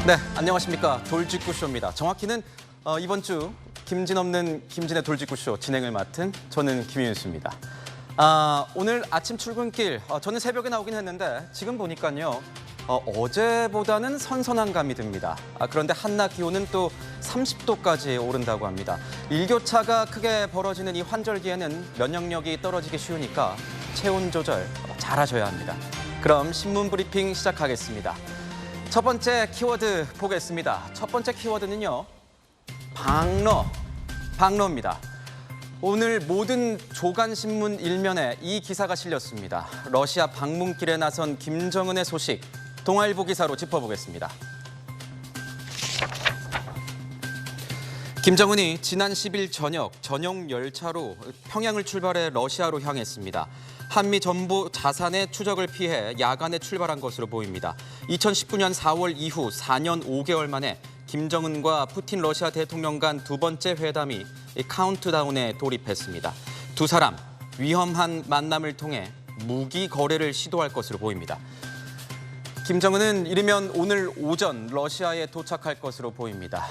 네, 안녕하십니까. 돌직구쇼입니다. 정확히는 이번 주 김진 없는 김진의 돌직구쇼 진행을 맡은 저는 김윤수입니다. 오늘 아침 출근길, 저는 새벽에 나오긴 했는데 지금 보니까요. 어제보다는 선선한 감이 듭니다. 그런데 한낮 기온은 또 30도까지 오른다고 합니다. 일교차가 크게 벌어지는 이 환절기에는 면역력이 떨어지기 쉬우니까 체온 조절 잘 하셔야 합니다. 그럼 신문 브리핑 시작하겠습니다. 첫 번째 키워드 보겠습니다. 첫 번째 키워드는요. 방러입니다. 오늘 모든 조간신문 일면에 이 기사가 실렸습니다. 러시아 방문길에 나선 김정은의 소식, 동아일보 기사로 짚어보겠습니다. 김정은이 지난 10일 저녁 전용 열차로 평양을 출발해 러시아로 향했습니다. 한미 정보 자산의 추적을 피해 야간에 출발한 것으로 보입니다. 2019년 4월 이후 4년 5개월 만에 김정은과 푸틴 러시아 대통령 간 두 번째 회담이 카운트다운에 돌입했습니다. 두 사람 위험한 만남을 통해 무기 거래를 시도할 것으로 보입니다. 김정은은 이르면 오늘 오전 러시아에 도착할 것으로 보입니다.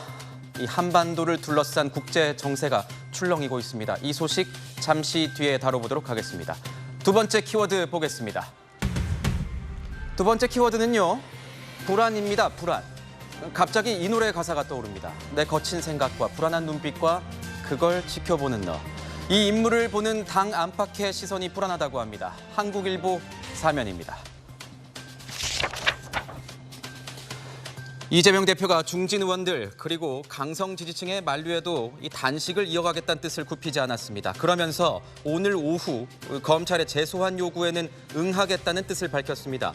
이 한반도를 둘러싼 국제 정세가 출렁이고 있습니다. 이 소식 잠시 뒤에 다뤄보도록 하겠습니다. 두 번째 키워드 보겠습니다. 두 번째 키워드는요. 불안입니다. 불안. 갑자기 이 노래 가사가 떠오릅니다. 내 거친 생각과 불안한 눈빛과 그걸 지켜보는 너. 이 인물을 보는 당 안팎의 시선이 불안하다고 합니다. 한국일보 사면입니다. 이재명 대표가 중진 의원들 그리고 강성 지지층의 만류에도 이 단식을 이어가겠다는 뜻을 굽히지 않았습니다. 그러면서 오늘 오후 검찰의 재소환 요구에는 응하겠다는 뜻을 밝혔습니다.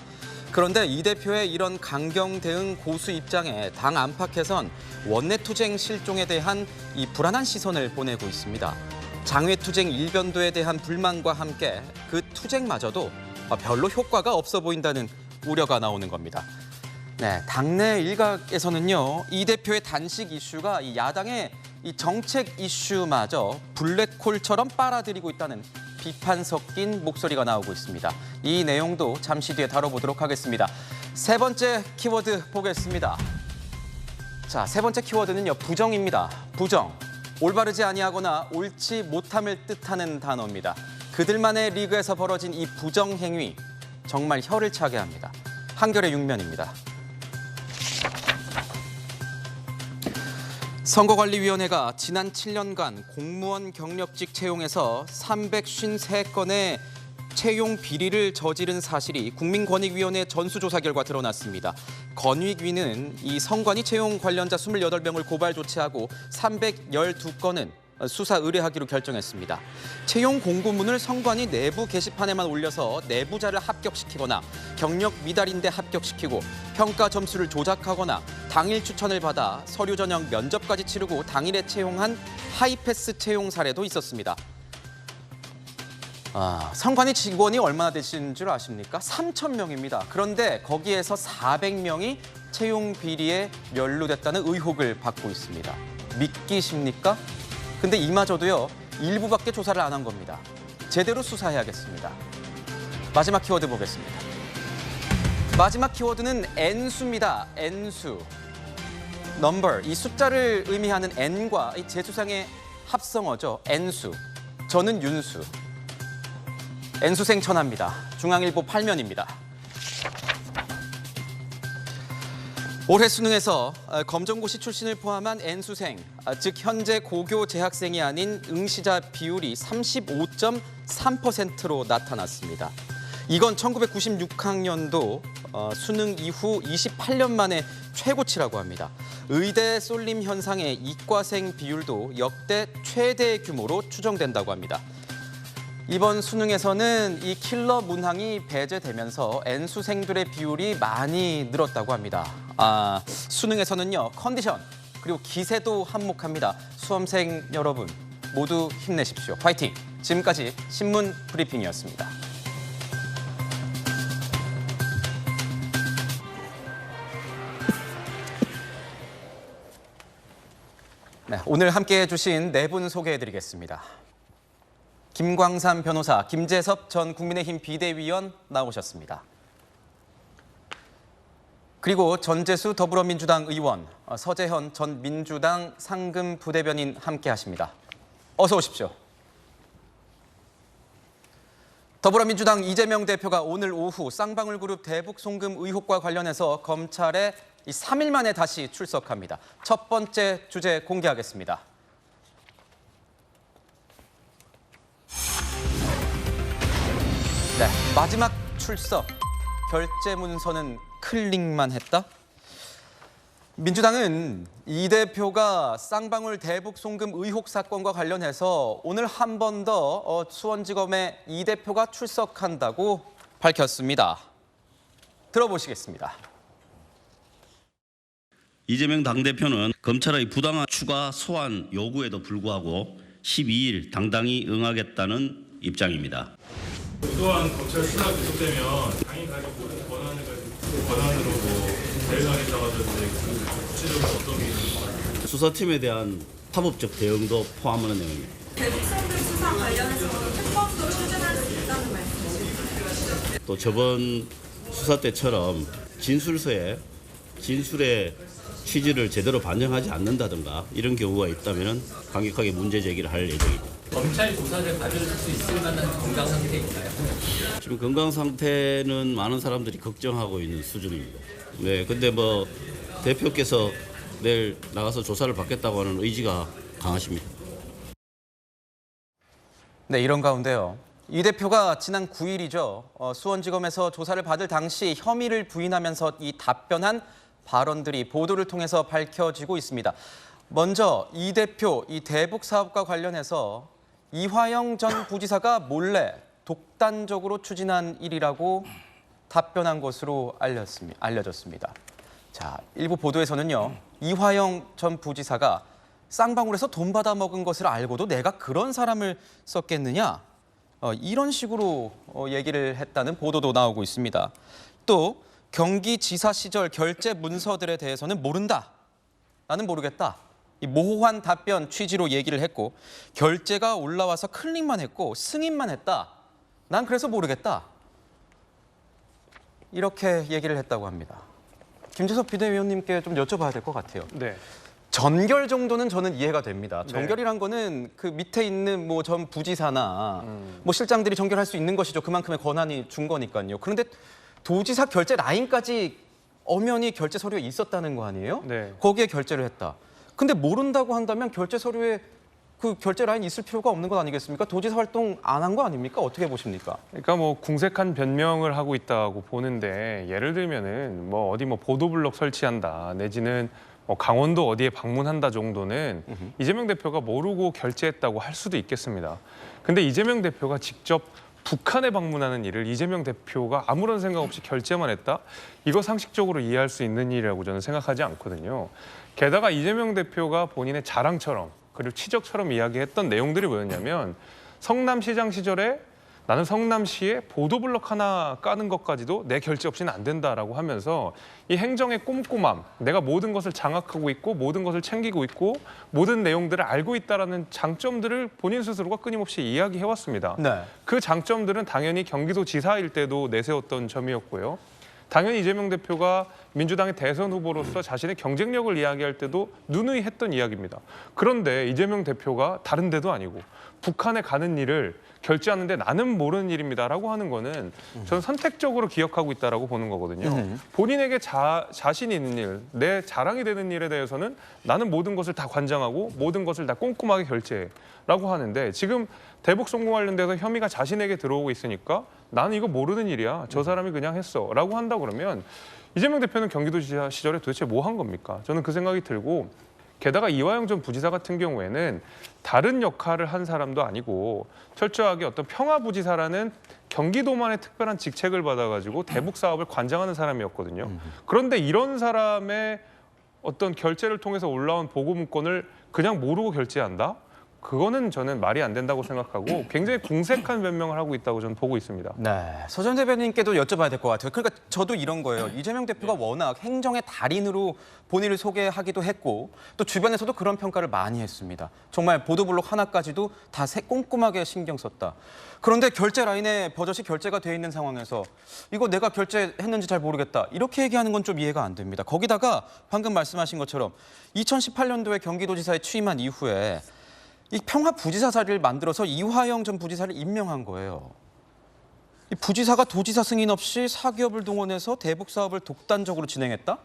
그런데 이 대표의 이런 강경 대응 고수 입장에 당 안팎에선 원내투쟁 실종에 대한 이 불안한 시선을 보내고 있습니다. 장외투쟁 일변도에 대한 불만과 함께 그 투쟁마저도 별로 효과가 없어 보인다는 우려가 나오는 겁니다. 네, 당내 일각에서는요, 이 대표의 단식 이슈가 이 야당의 이 정책 이슈마저 블랙홀처럼 빨아들이고 있다는 비판 섞인 목소리가 나오고 있습니다. 이 내용도 잠시 뒤에 다뤄보도록 하겠습니다. 세 번째 키워드 보겠습니다. 자, 세 번째 키워드는요, 부정입니다. 부정. 올바르지 아니하거나 옳지 못함을 뜻하는 단어입니다. 그들만의 리그에서 벌어진 이 부정 행위, 정말 혀를 차게 합니다. 한겨레 6면입니다. 선거관리위원회가 지난 7년간 공무원 경력직 채용에서 353건의 채용 비리를 저지른 사실이 국민권익위원회 전수조사 결과 드러났습니다. 권익위는 이 선관위 채용 관련자 28명을 고발 조치하고 312건은 수사 의뢰하기로 결정했습니다. 채용 공고문을 선관위 내부 게시판에만 올려서 내부자를 합격시키거나 경력 미달인데 합격시키고 평가 점수를 조작하거나 당일 추천을 받아 서류 전형 면접까지 치르고 당일에 채용한 하이패스 채용 사례도 있었습니다. 선관위 직원이 얼마나 되시는 줄 아십니까? 3,000명입니다. 그런데 거기에서 400명이 채용 비리에 연루됐다는 의혹을 받고 있습니다. 믿기십니까? 근데 이마저도요, 일부밖에 조사를 안 한 겁니다. 제대로 수사해야겠습니다. 마지막 키워드 보겠습니다. 마지막 키워드는 N수입니다. N수. 넘버, 이 숫자를 의미하는 N과 이 재수상의 합성어죠. N수. 저는 윤수. N수생 천하입니다. 중앙일보 8면입니다. 올해 수능에서 검정고시 출신을 포함한 N수생, 즉 현재 고교 재학생이 아닌 응시자 비율이 35.3%로 나타났습니다. 이건 1996학년도 수능 이후 28년 만에 최고치라고 합니다. 의대 쏠림 현상의 이과생 비율도 역대 최대 규모로 추정된다고 합니다. 이번 수능에서는 이 킬러 문항이 배제되면서 N수생들의 비율이 많이 늘었다고 합니다. 수능에서는요, 컨디션 그리고 기세도 한몫합니다. 수험생 여러분 모두 힘내십시오. 화이팅! 지금까지 신문 브리핑이었습니다. 네, 오늘 함께해 주신 네 분 소개해드리겠습니다. 김광삼 변호사, 김재섭 전 국민의힘 비대위원 나오셨습니다. 그리고 전재수 더불어민주당 의원, 서재현 전 민주당 상금 부대변인 함께하십니다. 어서 오십시오. 더불어민주당 이재명 대표가 오늘 오후 쌍방울그룹 대북 송금 의혹과 관련해서 검찰에 3일 만에 다시 출석합니다. 첫 번째 주제 공개하겠습니다. 네, 마지막 출석. 결제 문서는 클릭만 했다? 민주당은 이 대표가 쌍방울 대북 송금 의혹 사건과 관련해서 오늘 한 번 더 수원지검에 이 대표가 출석한다고 밝혔습니다. 들어보시겠습니다. 이재명 당대표는 검찰의 부당한 추가 소환 요구에도 불구하고 12일 당당히 응하겠다는 입장입니다. 또한 검찰 수사가 계속되면 당이 가지고 권한으로 대응하겠다고 하던데 구체적으로 어떤 게 있는지. 수사팀에 대한 합법적 대응도 포함하는 내용입니다. 대북 송금 수사 관련해서 특검도 추진할 수 있다는 말씀이십니까? 또 저번 수사 때처럼 진술의 취지를 제대로 반영하지 않는다든가 이런 경우가 있다면 강력하게 문제 제기를 할 예정입니다. 검찰 조사를 받을 수 있을 만한 건강 상태인가요? 지금 건강 상태는 많은 사람들이 걱정하고 있는 수준입니다. 네, 근데 뭐 대표께서 내일 나가서 조사를 받겠다고 하는 의지가 강하십니다. 네, 이런 가운데요. 이 대표가 지난 9일이죠. 수원지검에서 조사를 받을 당시 혐의를 부인하면서 이 답변한 발언들이 보도를 통해서 밝혀지고 있습니다. 먼저 이 대표, 이 대북 사업과 관련해서 이화영 전 부지사가 몰래 독단적으로 추진한 일이라고 답변한 것으로 알려졌습니다. 자, 일부 보도에서는요. 이화영 전 부지사가 쌍방울에서 돈 받아 먹은 것을 알고도 내가 그런 사람을 썼겠느냐? 이런 식으로 얘기를 했다는 보도도 나오고 있습니다. 또 경기지사 시절 결제 문서들에 대해서는 모른다. 나는 모르겠다. 이 모호한 답변 취지로 얘기를 했고 결제가 올라와서 클릭만 했고 승인만 했다. 난 그래서 모르겠다. 이렇게 얘기를 했다고 합니다. 김재섭 비대위원님께 좀 여쭤봐야 될 것 같아요. 네. 전결 정도는 저는 이해가 됩니다. 전결이란 거는 그 밑에 있는 뭐 전 부지사나 뭐 실장들이 전결할 수 있는 것이죠. 그만큼의 권한이 준 거니까요. 그런데 도지사 결제 라인까지 엄연히 결제 서류에 있었다는 거 아니에요? 네. 거기에 결제를 했다. 근데 모른다고 한다면 결제 서류에 그 결제 라인 있을 필요가 없는 것 아니겠습니까? 도지사 활동 안 한 거 아닙니까? 어떻게 보십니까? 그러니까 뭐 궁색한 변명을 하고 있다고 보는데 예를 들면은 뭐 어디 뭐 보도블록 설치한다 내지는 뭐 강원도 어디에 방문한다 정도는 이재명 대표가 모르고 결제했다고 할 수도 있겠습니다. 근데 이재명 대표가 직접 북한에 방문하는 일을 이재명 대표가 아무런 생각 없이 결제만 했다? 이거 상식적으로 이해할 수 있는 일이라고 저는 생각하지 않거든요. 게다가 이재명 대표가 본인의 자랑처럼 그리고 치적처럼 이야기했던 내용들이 뭐였냐면 성남시장 시절에 나는 성남시에 보도블록 하나 까는 것까지도 내 결제 없이는 안 된다라고 하면서 이 행정의 꼼꼼함, 내가 모든 것을 장악하고 있고 모든 것을 챙기고 있고 모든 내용들을 알고 있다라는 장점들을 본인 스스로가 끊임없이 이야기해왔습니다. 네. 그 장점들은 당연히 경기도지사일 때도 내세웠던 점이었고요. 당연히 이재명 대표가 민주당의 대선 후보로서 자신의 경쟁력을 이야기할 때도 누누이 했던 이야기입니다. 그런데 이재명 대표가 다른 데도 아니고 북한에 가는 일을 결제하는데 나는 모르는 일입니다라고 하는 거는 저는 선택적으로 기억하고 있다라고 보는 거거든요. 본인에게 자신이 있는 일, 내 자랑이 되는 일에 대해서는 나는 모든 것을 다 관장하고 모든 것을 다 꼼꼼하게 결제라고 하는데 지금 대북 송금 관련돼서 혐의가 자신에게 들어오고 있으니까 나는 이거 모르는 일이야. 저 사람이 그냥 했어. 라고 한다 그러면 이재명 대표는 경기도지사 시절에 도대체 뭐 한 겁니까? 저는 그 생각이 들고 게다가 이화영 전 부지사 같은 경우에는 다른 역할을 한 사람도 아니고 철저하게 어떤 평화부지사라는 경기도만의 특별한 직책을 받아가지고 대북 사업을 관장하는 사람이었거든요. 그런데 이런 사람의 어떤 결제를 통해서 올라온 보고 문건을 그냥 모르고 결제한다? 그거는 저는 말이 안 된다고 생각하고 굉장히 궁색한 변명을 하고 있다고 저는 보고 있습니다. 네, 서 전 대변인께도 여쭤봐야 될 것 같아요. 그러니까 저도 이런 거예요. 이재명 대표가 워낙 행정의 달인으로 본인을 소개하기도 했고 또 주변에서도 그런 평가를 많이 했습니다. 정말 보도블록 하나까지도 다 꼼꼼하게 신경 썼다. 그런데 결제 라인에 버젓이 결제가 돼 있는 상황에서 이거 내가 결제했는지 잘 모르겠다. 이렇게 얘기하는 건 좀 이해가 안 됩니다. 거기다가 방금 말씀하신 것처럼 2018년도에 경기도지사에 취임한 이후에 이 평화부지사 자리를 만들어서 이화영 전 부지사를 임명한 거예요. 이 부지사가 도지사 승인 없이 사기업을 동원해서 대북 사업을 독단적으로 진행했다?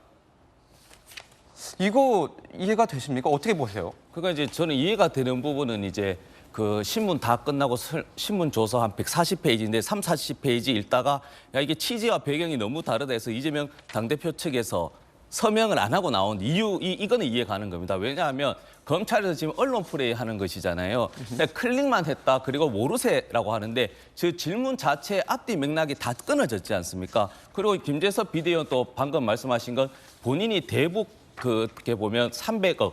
이거 이해가 되십니까? 어떻게 보세요? 그러니까 이제 저는 이해가 되는 부분은 이제 그 신문 다 끝나고 신문 조서 한 140페이지인데 40페이지 읽다가 야 이게 취지와 배경이 너무 다르다 해서 이재명 당대표 측에서 서명을 안 하고 나온 이유, 이거는 이해 가는 겁니다. 왜냐하면 검찰에서 지금 언론 플레이 하는 것이잖아요. 그냥 클릭만 했다, 그리고 모르세라고 하는데 저 질문 자체의 앞뒤 맥락이 다 끊어졌지 않습니까? 그리고 김재섭 비대위원 또 방금 말씀하신 건 본인이 대북 그게 보면 30억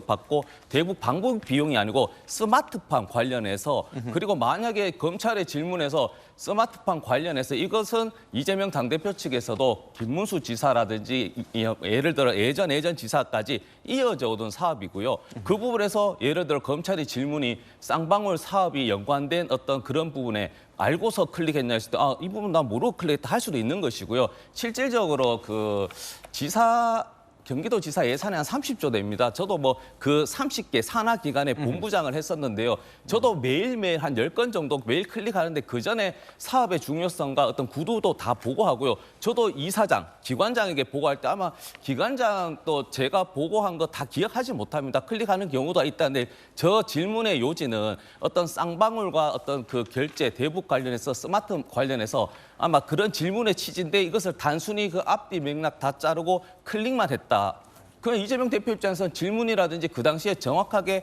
받고 대북 방북 비용이 아니고 스마트팜 관련해서 그리고 만약에 검찰의 질문에서 스마트팜 관련해서 이것은 이재명 당대표 측에서도 김문수 지사라든지 예를 들어 예전 지사까지 이어져 오던 사업이고요. 그 부분에서 예를 들어 검찰의 질문이 쌍방울 사업이 연관된 어떤 그런 부분에 알고서 클릭했냐 했을 때 이 부분 난 모르고 클릭했다 할 수도 있는 것이고요. 실질적으로 그 경기도지사 예산이 한 30조 됩니다. 저도 뭐 그 30개 산하 기관의 본부장을 했었는데요. 저도 매일매일 한 10건 정도 매일 클릭하는데 그전에 사업의 중요성과 어떤 구도도 다 보고하고요. 저도 이사장, 기관장에게 보고할 때 아마 기관장 또 제가 보고한 거 다 기억하지 못합니다. 클릭하는 경우도 있다는데 저 질문의 요지는 어떤 쌍방울과 어떤 그 결제, 대북 관련해서 스마트 관련해서 아마 그런 질문의 취지인데 이것을 단순히 그 앞뒤 맥락 다 자르고 클릭만 했다. 그럼 이재명 대표 입장에서는 질문이라든지 그 당시에 정확히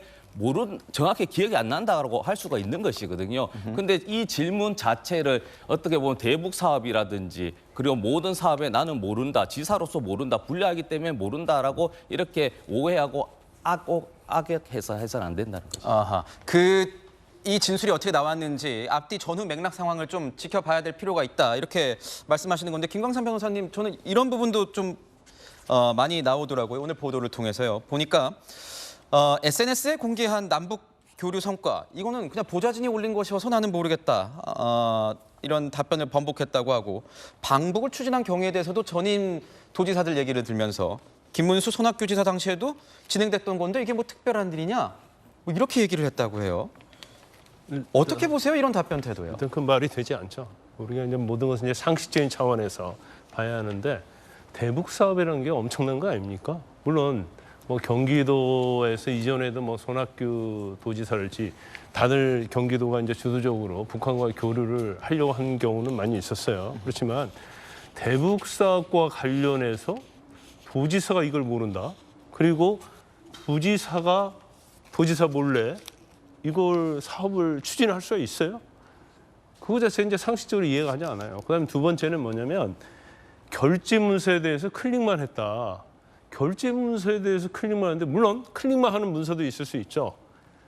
기억이 안 난다고 할 수가 있는 것이거든요. 근데 이 질문 자체를 어떻게 보면 대북 사업이라든지 그리고 모든 사업에 나는 모른다, 지사로서 모른다, 불리하기 때문에 모른다라고 이렇게 오해하고 악역해서 해서는 안 된다는 거죠. 아하, 이 진술이 어떻게 나왔는지 앞뒤 전후 맥락 상황을 좀 지켜봐야 될 필요가 있다. 이렇게 말씀하시는 건데 김광삼 변호사님, 저는 이런 부분도 좀 많이 나오더라고요. 오늘 보도를 통해서요. 보니까 SNS에 공개한 남북 교류 성과, 이거는 그냥 보좌진이 올린 것이어서 나는 모르겠다. 이런 답변을 번복했다고 하고 방북을 추진한 경우에 대해서도 전임 도지사들 얘기를 들면서 김문수 손학규 지사 당시에도 진행됐던 건데 이게 뭐 특별한 일이냐? 뭐 이렇게 얘기를 했다고 해요. 어떻게 보세요? 이런 답변 태도요? 일단 그 말이 되지 않죠. 우리가 이제 모든 것은 이제 상식적인 차원에서 봐야 하는데 대북 사업이라는 게 엄청난 거 아닙니까? 물론 뭐 경기도에서 이전에도 뭐 손학규 도지사랄지 다들 경기도가 이제 주도적으로 북한과 교류를 하려고 한 경우는 많이 있었어요. 그렇지만 대북 사업과 관련해서 도지사가 이걸 모른다. 그리고 부지사가 도지사 몰래 이걸 사업을 추진할 수가 있어요? 그거 자체가 이제 상식적으로 이해가 가지 않아요. 그다음에 두 번째는 뭐냐면 결제 문서에 대해서 클릭만 했다. 결제 문서에 대해서 클릭만 하는데 물론 클릭만 하는 문서도 있을 수 있죠.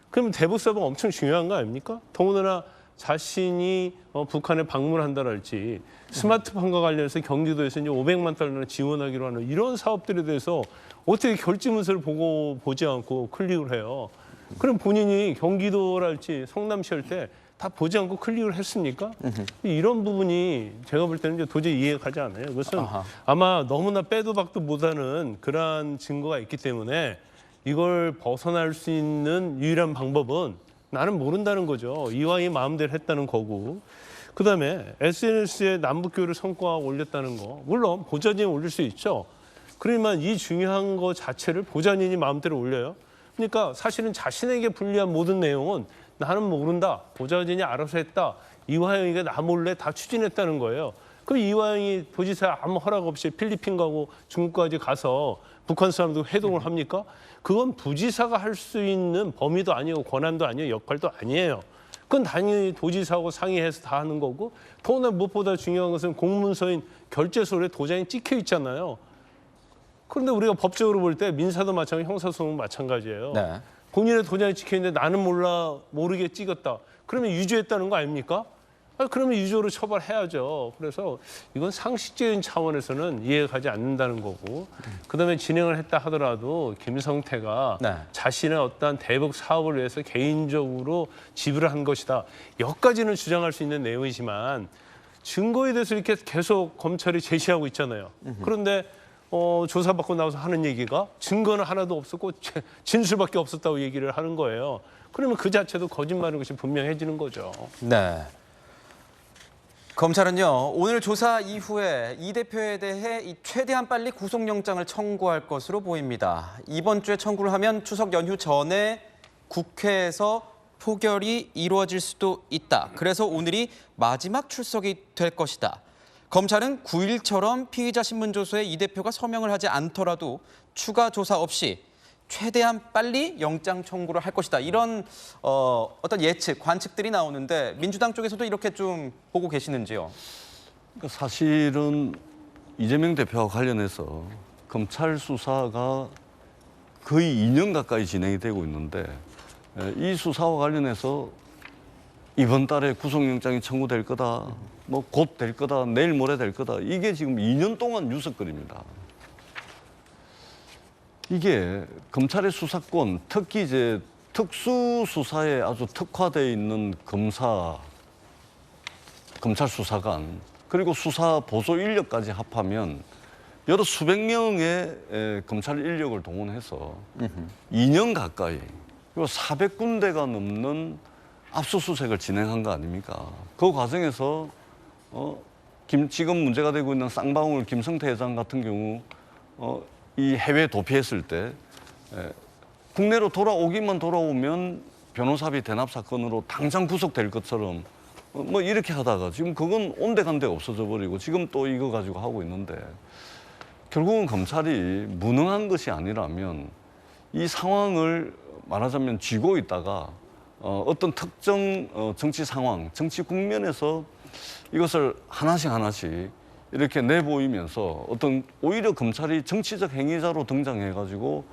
그러면 대북 사업은 엄청 중요한 거 아닙니까? 더군다나 자신이 북한에 방문한다랄지 스마트폰과 관련해서 경기도에서 이제 500만 달러를 지원하기로 하는 이런 사업들에 대해서 어떻게 결제 문서를 보지 않고 클릭을 해요? 그럼 본인이 경기도랄지 성남시 할 때 다 보지 않고 클릭을 했습니까? 이런 부분이 제가 볼 때는 이제 도저히 이해가 가지 않아요. 그것은 아마 너무나 빼도 박도 못하는 그러한 증거가 있기 때문에 이걸 벗어날 수 있는 유일한 방법은 나는 모른다는 거죠. 이왕이 마음대로 했다는 거고. 그다음에 SNS에 남북교류 성과 올렸다는 거. 물론 보좌진이 올릴 수 있죠. 그러지만 이 중요한 거 자체를 보좌진이 마음대로 올려요. 그러니까 사실은 자신에게 불리한 모든 내용은 나는 모른다. 보좌진이 알아서 했다. 이화영이가 나 몰래 다 추진했다는 거예요. 그럼 이화영이 도지사 아무 허락 없이 필리핀 가고 중국까지 가서 북한 사람들 회동을 합니까? 그건 부지사가 할 수 있는 범위도 아니고 권한도 아니고 역할도 아니에요. 그건 당연히 도지사하고 상의해서 다 하는 거고 더구나 무엇보다 중요한 것은 공문서인 결제서에 도장이 찍혀 있잖아요. 그런데 우리가 법적으로 볼 때 민사도 마찬가지고 형사소송도 마찬가지예요. 네. 본인의 도장이 찍혀 있는데 나는 모르게 찍었다. 그러면 유조했다는 거 아닙니까? 그러면 유조로 처벌해야죠. 그래서 이건 상식적인 차원에서는 이해가지 않는다는 거고, 그다음에 진행을 했다 하더라도 김성태가 네. 자신의 어떠한 대북 사업을 위해서 개인적으로 지불을 한 것이다. 여기까지는 주장할 수 있는 내용이지만 증거에 대해서 이렇게 계속 검찰이 제시하고 있잖아요. 그런데 조사받고 나와서 하는 얘기가 증거는 하나도 없었고 진술밖에 없었다고 얘기를 하는 거예요. 그러면 그 자체도 거짓말인 것이 분명해지는 거죠. 네. 검찰은요, 오늘 조사 이후에 이 대표에 대해 최대한 빨리 구속영장을 청구할 것으로 보입니다. 이번 주에 청구를 하면 추석 연휴 전에 국회에서 표결이 이루어질 수도 있다. 그래서 오늘이 마지막 출석이 될 것이다. 검찰은 9일처럼 피의자 신문조서에 이 대표가 서명을 하지 않더라도 추가 조사 없이 최대한 빨리 영장 청구를 할 것이다. 이런 어떤 예측, 관측들이 나오는데 민주당 쪽에서도 이렇게 좀 보고 계시는지요? 그러니까 사실은 이재명 대표와 관련해서 검찰 수사가 거의 2년 가까이 진행이 되고 있는데 이 수사와 관련해서 이번 달에 구속영장이 청구될 거다, 뭐 곧 될 거다, 내일 모레 될 거다, 이게 지금 2년 동안 뉴스거리입니다. 이게 검찰의 수사권, 특히 이제 특수수사에 아주 특화되어 있는 검찰 수사관, 그리고 수사 보조 인력까지 합하면 여러 수백 명의 검찰 인력을 동원해서 2년 가까이, 그리고 400군데가 넘는 압수수색을 진행한 거 아닙니까? 그 과정에서 지금 문제가 되고 있는 쌍방울 김성태 회장 같은 경우 이 해외 도피했을 때 국내로 돌아오면 변호사비 대납 사건으로 당장 구속될 것처럼 뭐 이렇게 하다가 지금 그건 온데간데 없어져 버리고 지금 또 이거 가지고 하고 있는데, 결국은 검찰이 무능한 것이 아니라면 이 상황을 말하자면 쥐고 있다가 어떤 특정 정치 상황, 정치 국면에서 이것을 하나씩 이렇게 내보이면서 어떤 오히려 검찰이 정치적 행위자로 등장해가지고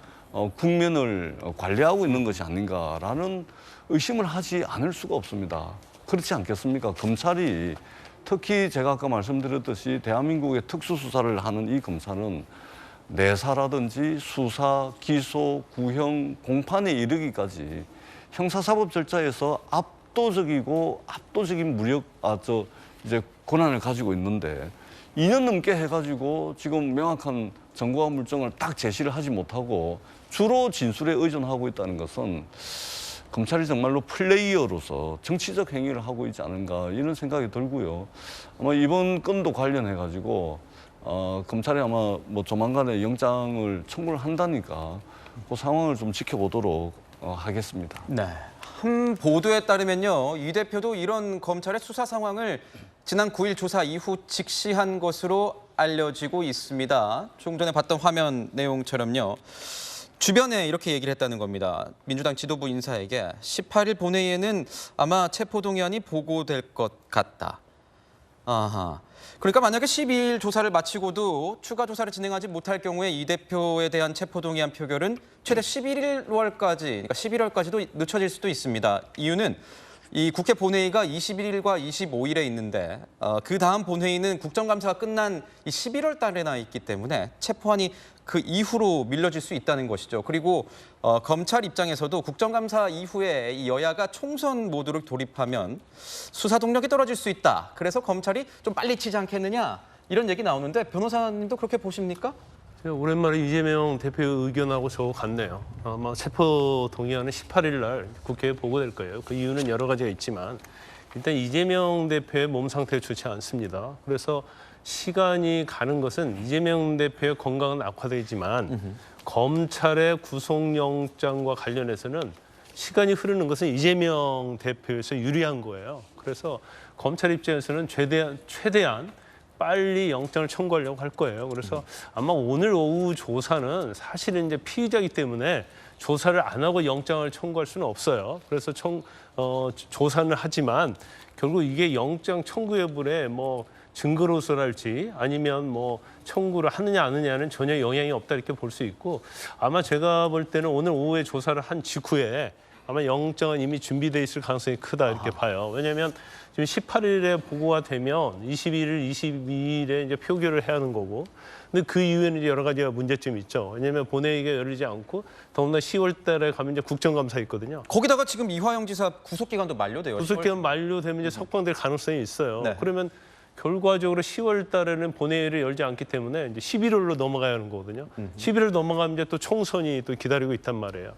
국면을 관리하고 있는 것이 아닌가라는 의심을 하지 않을 수가 없습니다. 그렇지 않겠습니까? 검찰이 특히 제가 아까 말씀드렸듯이 대한민국의 특수수사를 하는 이 검찰은 내사라든지 수사, 기소, 구형, 공판에 이르기까지 형사사법 절차에서 압도적인 이제 권한을 가지고 있는데 2년 넘게 해가지고 지금 명확한 증거와 물증을 딱 제시를 하지 못하고 주로 진술에 의존하고 있다는 것은 검찰이 정말로 플레이어로서 정치적 행위를 하고 있지 않은가 이런 생각이 들고요. 아마 이번 건도 관련해가지고 검찰이 아마 뭐 조만간에 영장을 청구를 한다니까 그 상황을 좀 지켜보도록 하겠습니다. 네. 한 보도에 따르면요, 이 대표도 이런 검찰의 수사 상황을 지난 9일 조사 이후 직시한 것으로 알려지고 있습니다. 조금 전에 봤던 화면 내용처럼요. 주변에 이렇게 얘기를 했다는 겁니다. 민주당 지도부 인사에게 18일 본회의에는 아마 체포동의안이 보고될 것 같다. 아하. 그러니까 만약에 12일 조사를 마치고도 추가 조사를 진행하지 못할 경우에 이 대표에 대한 체포동의안 표결은 최대 11월까지, 그러니까 11월까지도 늦춰질 수도 있습니다. 이유는 이 국회 본회의가 21일과 25일에 있는데 그 다음 본회의는 국정감사가 끝난 이 11월 달에나 있기 때문에 체포안이 그 이후로 밀려질 수 있다는 것이죠. 그리고 검찰 입장에서도 국정감사 이후에 이 여야가 총선 모드로 돌입하면 수사 동력이 떨어질 수 있다. 그래서 검찰이 좀 빨리 치지 않겠느냐 이런 얘기 나오는데 변호사님도 그렇게 보십니까? 오랜만에 이재명 대표의 의견하고 저거 같네요. 아마 체포 동의안은 18일 날 국회에 보고될 거예요. 그 이유는 여러 가지가 있지만 일단 이재명 대표의 몸 상태가 좋지 않습니다. 그래서 시간이 가는 것은 이재명 대표의 건강은 악화되지만 검찰의 구속영장과 관련해서는 시간이 흐르는 것은 이재명 대표에서 유리한 거예요. 그래서 검찰 입장에서는 최대한 빨리 영장을 청구하려고 할 거예요. 그래서 아마 오늘 오후 조사는 사실은 이제 피의자이기 때문에 조사를 안 하고 영장을 청구할 수는 없어요. 그래서 조사는 하지만 결국 이게 영장 청구 여부에 뭐 증거로서 할지 아니면 뭐 청구를 하느냐 안 하느냐는 전혀 영향이 없다 이렇게 볼 수 있고 아마 제가 볼 때는 오늘 오후에 조사를 한 직후에 아마 영장은 이미 준비돼 있을 가능성이 크다 이렇게 봐요. 왜냐하면 지금 18일에 보고가 되면 21일, 22일에 이제 표결을 해야 하는 거고 근데 그 이후에는 이제 여러 가지가 문제점이 있죠. 왜냐하면 본회의가 열리지 않고 더군다나 10월 달에 가면 이제 국정감사 있거든요. 거기다가 지금 이화영 지사 구속 기간도 만료돼요. 구속기간 만료되면 이제 석방될 가능성이 있어요. 네. 그러면 결과적으로 10월 달에는 본회의를 열지 않기 때문에 이제 11월로 넘어가야 하는 거거든요. 11월 넘어가면 이제 또 총선이 또 기다리고 있단 말이에요.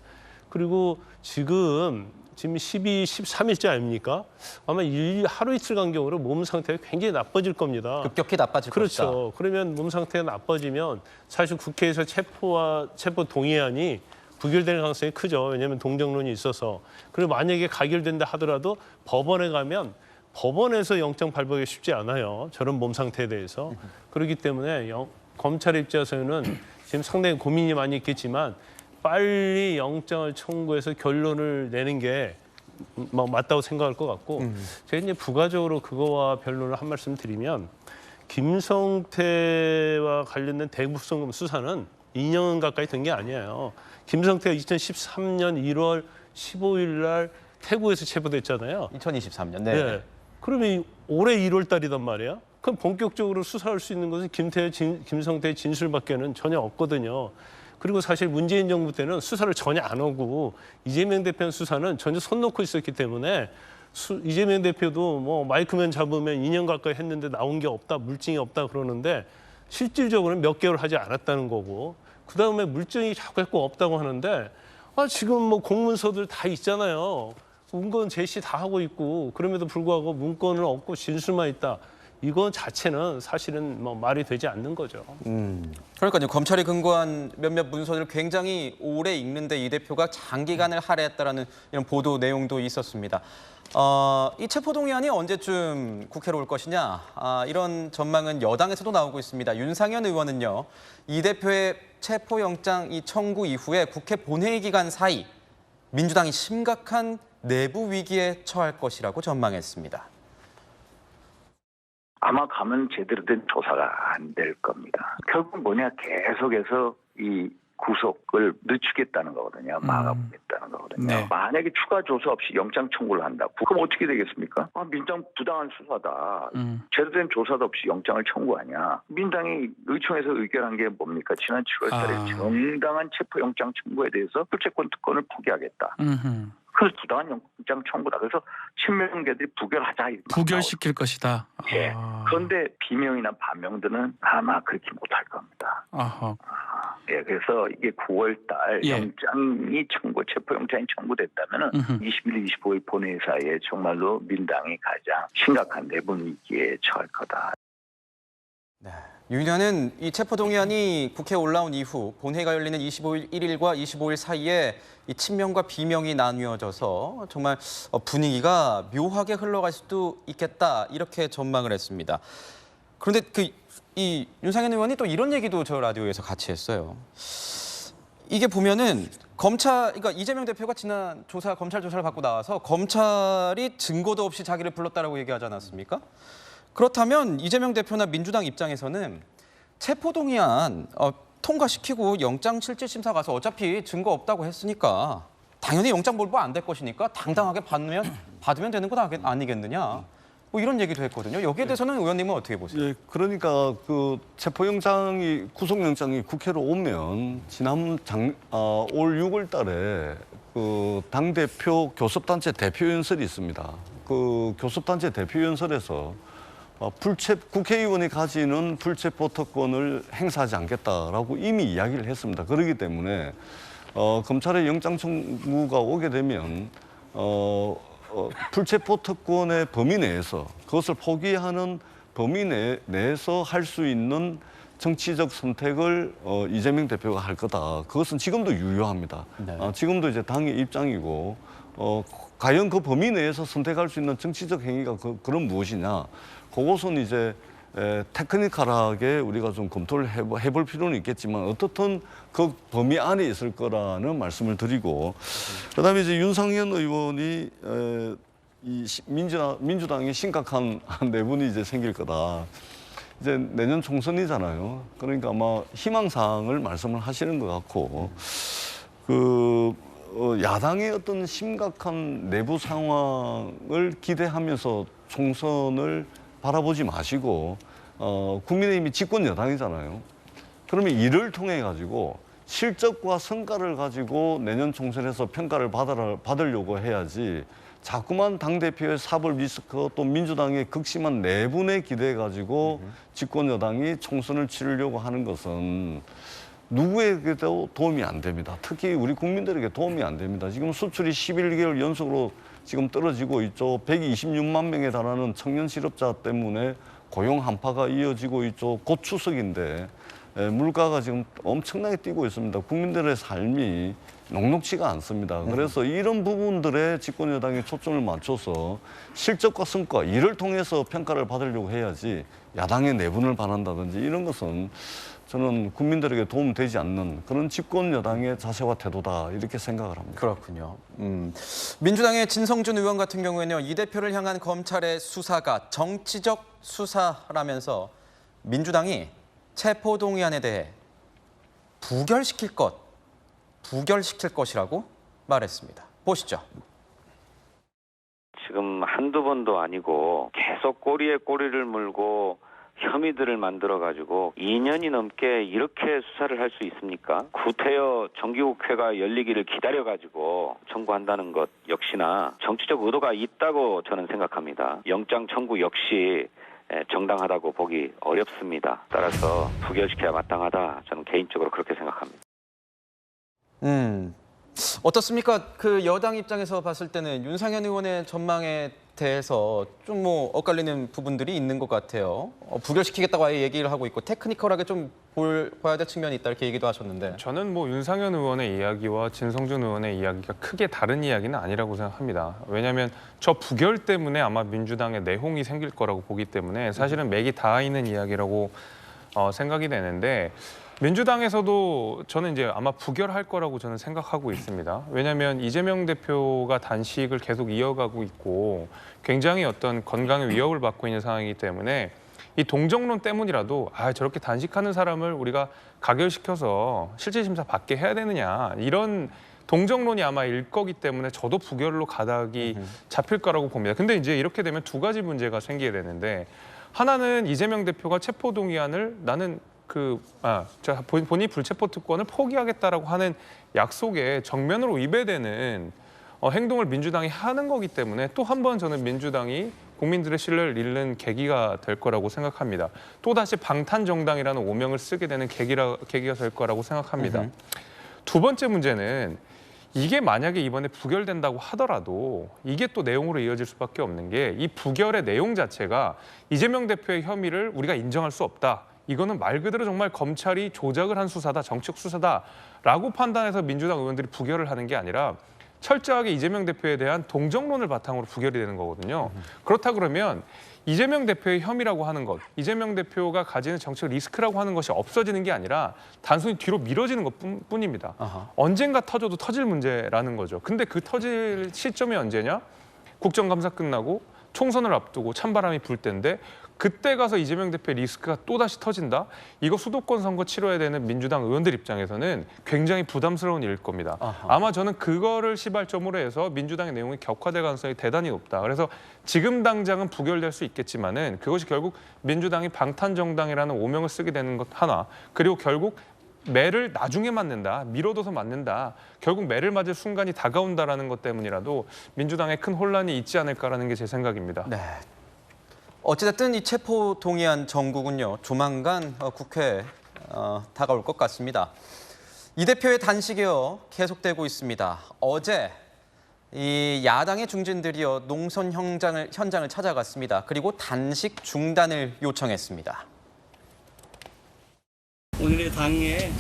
그리고 지금 13일째 아닙니까? 아마 하루 이틀 간격으로 몸 상태가 굉장히 나빠질 겁니다. 급격히 나빠질 것이다. 그렇죠. 그러면 몸 상태가 나빠지면 사실 국회에서 체포 동의안이 부결될 가능성이 크죠. 왜냐하면 동정론이 있어서. 그리고 만약에 가결된다 하더라도 법원에 가면 법원에서 영장 발부하기 쉽지 않아요. 저런 몸 상태에 대해서. 그렇기 때문에 검찰 입장에서는 지금 상당히 고민이 많이 있겠지만 빨리 영장을 청구해서 결론을 내는 게 맞다고 생각할 것 같고 제가 이제 부가적으로 그거와 변론을 한 말씀 드리면 김성태와 관련된 대북송금 수사는 2년 가까이 된 게 아니에요. 김성태가 2013년 1월 15일 날 태국에서 체포됐잖아요. 2023년. 네. 네. 그러면 올해 1월 달이단 말이야. 그럼 본격적으로 수사할 수 있는 것은 김성태의 진술밖에는 전혀 없거든요. 그리고 사실 문재인 정부 때는 수사를 전혀 안 하고 이재명 대표 수사는 전혀 손 놓고 있었기 때문에 이재명 대표도 뭐 마이크맨 잡으면 2년 가까이 했는데 나온 게 없다, 물증이 없다 그러는데 실질적으로는 몇 개월 하지 않았다는 거고 그다음에 물증이 자꾸 없다고 하는데 지금 뭐 공문서들 다 있잖아요. 문건 제시 다 하고 있고 그럼에도 불구하고 문건은 없고 진술만 있다. 이거 자체는 사실은 뭐 말이 되지 않는 거죠. 그러니까요. 검찰이 근거한 몇몇 문서를 굉장히 오래 읽는데 이 대표가 장기간을 할애했다라는 이런 보도 내용도 있었습니다. 이 체포동의안이 언제쯤 국회로 올 것이냐 이런 전망은 여당에서도 나오고 있습니다. 윤상현 의원은요. 이 대표의 체포영장 이 청구 이후에 국회 본회의 기간 사이 민주당이 심각한 내부 위기에 처할 것이라고 전망했습니다. 아마 가면 제대로 된 조사가 안 될 겁니다. 결국 뭐냐 계속해서 이 구속을 늦추겠다는 거거든요. 막아보겠다는 거거든요. 네. 만약에 추가 조사 없이 영장 청구를 한다. 그럼 어떻게 되겠습니까? 민주당 부당한 수사다. 제대로 된 조사도 없이 영장을 청구하냐. 민주당이 의총에서 의결한 게 뭡니까? 지난 7월 달에 정당한 체포영장 청구에 대해서 불체권 특권을 포기하겠다. 그래서 부당한 영장 청구다. 그래서 친명계들이 부결하자. 부결시킬 것이다. 예. 그런데 비명이나 반명들은 아마 그렇게 못할 겁니다. 예, 그래서 이게 9월 달 영장이 체포영장이 청구됐다면 21일, 25일 본회의 사이에 정말로 민당이 가장 심각한 내부 위기에 처할 거다. 네. 유 의원은 이 체포동의안이 국회에 올라온 이후 본회의가 열리는 21일과 25일 사이에 이 친명과 비명이 나뉘어져서 정말 분위기가 묘하게 흘러갈 수도 있겠다 이렇게 전망을 했습니다. 그런데 이 윤상현 의원이 또 이런 얘기도 저 라디오에서 같이 했어요. 이게 보면은 그러니까 이재명 대표가 지난 검찰 조사를 받고 나와서 검찰이 증거도 없이 자기를 불렀다라고 얘기하지 않았습니까? 그렇다면 이재명 대표나 민주당 입장에서는 체포동의안 통과시키고 영장 실질심사 가서 어차피 증거 없다고 했으니까 당연히 영장 발부 안 될 것이니까 당당하게 받으면 되는 것 아니겠느냐. 뭐 이런 얘기도 했거든요. 여기에 대해서는 의원님은 어떻게 보세요? 예, 그러니까 그 구속영장이 국회로 오면 지난 올 6월 달에 그 당대표 교섭단체 대표연설이 있습니다. 그 교섭단체 대표연설에서 국회의원이 가지는 불체포 특권을 행사하지 않겠다라고 이미 이야기를 했습니다. 그렇기 때문에 검찰의 영장 청구가 오게 되면 불체포 특권의 범위 내에서 그것을 포기하는 범위 내에서 할 수 있는 정치적 선택을 이재명 대표가 할 거다. 그것은 지금도 유효합니다. 네. 지금도 이제 당의 입장이고 과연 그 범위 내에서 선택할 수 있는 정치적 행위가 그런 무엇이냐. 그것은 이제 테크니컬하게 우리가 좀 검토를 해볼 필요는 있겠지만 어떻든 그 범위 안에 있을 거라는 말씀을 드리고 그다음에 이제 윤상현 의원이 민주당이 심각한 내분이 이제 생길 거다. 이제 내년 총선이잖아요. 그러니까 아마 희망사항을 말씀을 하시는 것 같고, 야당의 어떤 심각한 내부 상황을 기대하면서 총선을 바라보지 마시고, 국민의힘이 집권 여당이잖아요. 그러면 이를 통해 가지고 실적과 성과를 가지고 내년 총선에서 평가를 받으려고 해야지, 자꾸만 당대표의 사법 리스크 또 민주당의 극심한 내분에 기대해 가지고 집권 여당이 총선을 치르려고 하는 것은 누구에게도 도움이 안 됩니다. 특히 우리 국민들에게 도움이 안 됩니다. 지금 수출이 11개월 연속으로 지금 떨어지고 있죠. 126만 명에 달하는 청년 실업자 때문에 고용 한파가 이어지고 있죠. 곧 추석인데 물가가 지금 엄청나게 뛰고 있습니다. 국민들의 삶이 녹록지가 않습니다. 그래서 이런 부분들에 집권 여당이 초점을 맞춰서 실적과 성과, 이를 통해서 평가를 받으려고 해야지 야당의 내분을 바란다든지 이런 것은 저는 국민들에게 도움되지 않는 그런 집권 여당의 자세와 태도다, 이렇게 생각을 합니다. 그렇군요. 민주당의 진성준 의원 같은 경우에는요, 이 대표를 향한 검찰의 수사가 정치적 수사라면서 민주당이 체포동의안에 대해 부결시킬 것이라고 말했습니다. 보시죠. 지금 한두 번도 아니고 계속 꼬리에 꼬리를 물고 혐의들을 만들어가지고 2년이 넘게 이렇게 수사를 할 수 있습니까? 구태여 정기국회가 열리기를 기다려가지고 청구한다는 것 역시나 정치적 의도가 있다고 저는 생각합니다. 영장 청구 역시 정당하다고 보기 어렵습니다. 따라서 부결시켜야 마땅하다, 저는 개인적으로 그렇게 생각합니다. 어떻습니까? 그 여당 입장에서 봤을 때는 윤상현 의원의 전망에 대해서 좀 엇갈리는 부분들이 있는 것 같아요. 부결시키겠다고 아예 얘기를 하고 있고 테크니컬하게 좀 봐야 될 측면이 있다, 이렇게 얘기도 하셨는데. 저는 윤상현 의원의 이야기와 진성준 의원의 이야기가 크게 다른 이야기는 아니라고 생각합니다. 왜냐하면 저 부결 때문에 아마 민주당의 내홍이 생길 거라고 보기 때문에 사실은 맥이 닿아 있는 이야기라고 생각이 되는데, 민주당에서도 저는 이제 아마 부결할 거라고 저는 생각하고 있습니다. 왜냐하면 이재명 대표가 단식을 계속 이어가고 있고 굉장히 어떤 건강에 위협을 받고 있는 상황이기 때문에 이 동정론 때문이라도 저렇게 단식하는 사람을 우리가 가결시켜서 실질심사 받게 해야 되느냐, 이런 동정론이 아마 일 거기 때문에 저도 부결로 가닥이 잡힐 거라고 봅니다. 근데 이제 이렇게 되면 두 가지 문제가 생기게 되는데, 하나는 이재명 대표가 체포동의안을 나는 본인이 불체포 특권을 포기하겠다라고 하는 약속에 정면으로 위배되는 행동을 민주당이 하는 거기 때문에 또 한 번 저는 민주당이 국민들의 신뢰를 잃는 계기가 될 거라고 생각합니다. 또다시 방탄정당이라는 오명을 쓰게 되는 계기가 될 거라고 생각합니다. 두 번째 문제는 이게 만약에 이번에 부결된다고 하더라도 이게 또 내용으로 이어질 수밖에 없는 게, 이 부결의 내용 자체가 이재명 대표의 혐의를 우리가 인정할 수 없다, 이거는 말 그대로 정말 검찰이 조작을 한 수사다, 정치적 수사다라고 판단해서 민주당 의원들이 부결을 하는 게 아니라 철저하게 이재명 대표에 대한 동정론을 바탕으로 부결이 되는 거거든요. 그렇다 그러면 이재명 대표의 혐의라고 하는 것, 이재명 대표가 가지는 정치적 리스크라고 하는 것이 없어지는 게 아니라 단순히 뒤로 미뤄지는 것뿐입니다. 언젠가 터져도 터질 문제라는 거죠. 근데 그 터질 시점이 언제냐? 국정감사 끝나고 총선을 앞두고 찬바람이 불 때인데, 그때 가서 이재명 대표의 리스크가 또다시 터진다? 이거 수도권 선거 치러야 되는 민주당 의원들 입장에서는 굉장히 부담스러운 일일 겁니다. 아마 저는 그거를 시발점으로 해서 민주당의 내용이 격화될 가능성이 대단히 높다. 그래서 지금 당장은 부결될 수 있겠지만은 그것이 결국 민주당이 방탄정당이라는 오명을 쓰게 되는 것 하나, 그리고 결국 매를 나중에 맞는다, 미뤄둬서 맞는다, 결국 매를 맞을 순간이 다가온다라는 것 때문이라도 민주당에 큰 혼란이 있지 않을까라는 게 제 생각입니다. 네. 어찌됐든 이 체포동의안 정국은요, 조만간 국회에 다가올 것 같습니다. 이 대표의 단식이요, 계속되고 있습니다. 어제 이 야당의 중진들이요, 농선 현장을 찾아갔습니다. 그리고 단식 중단을 요청했습니다. 오늘의 당에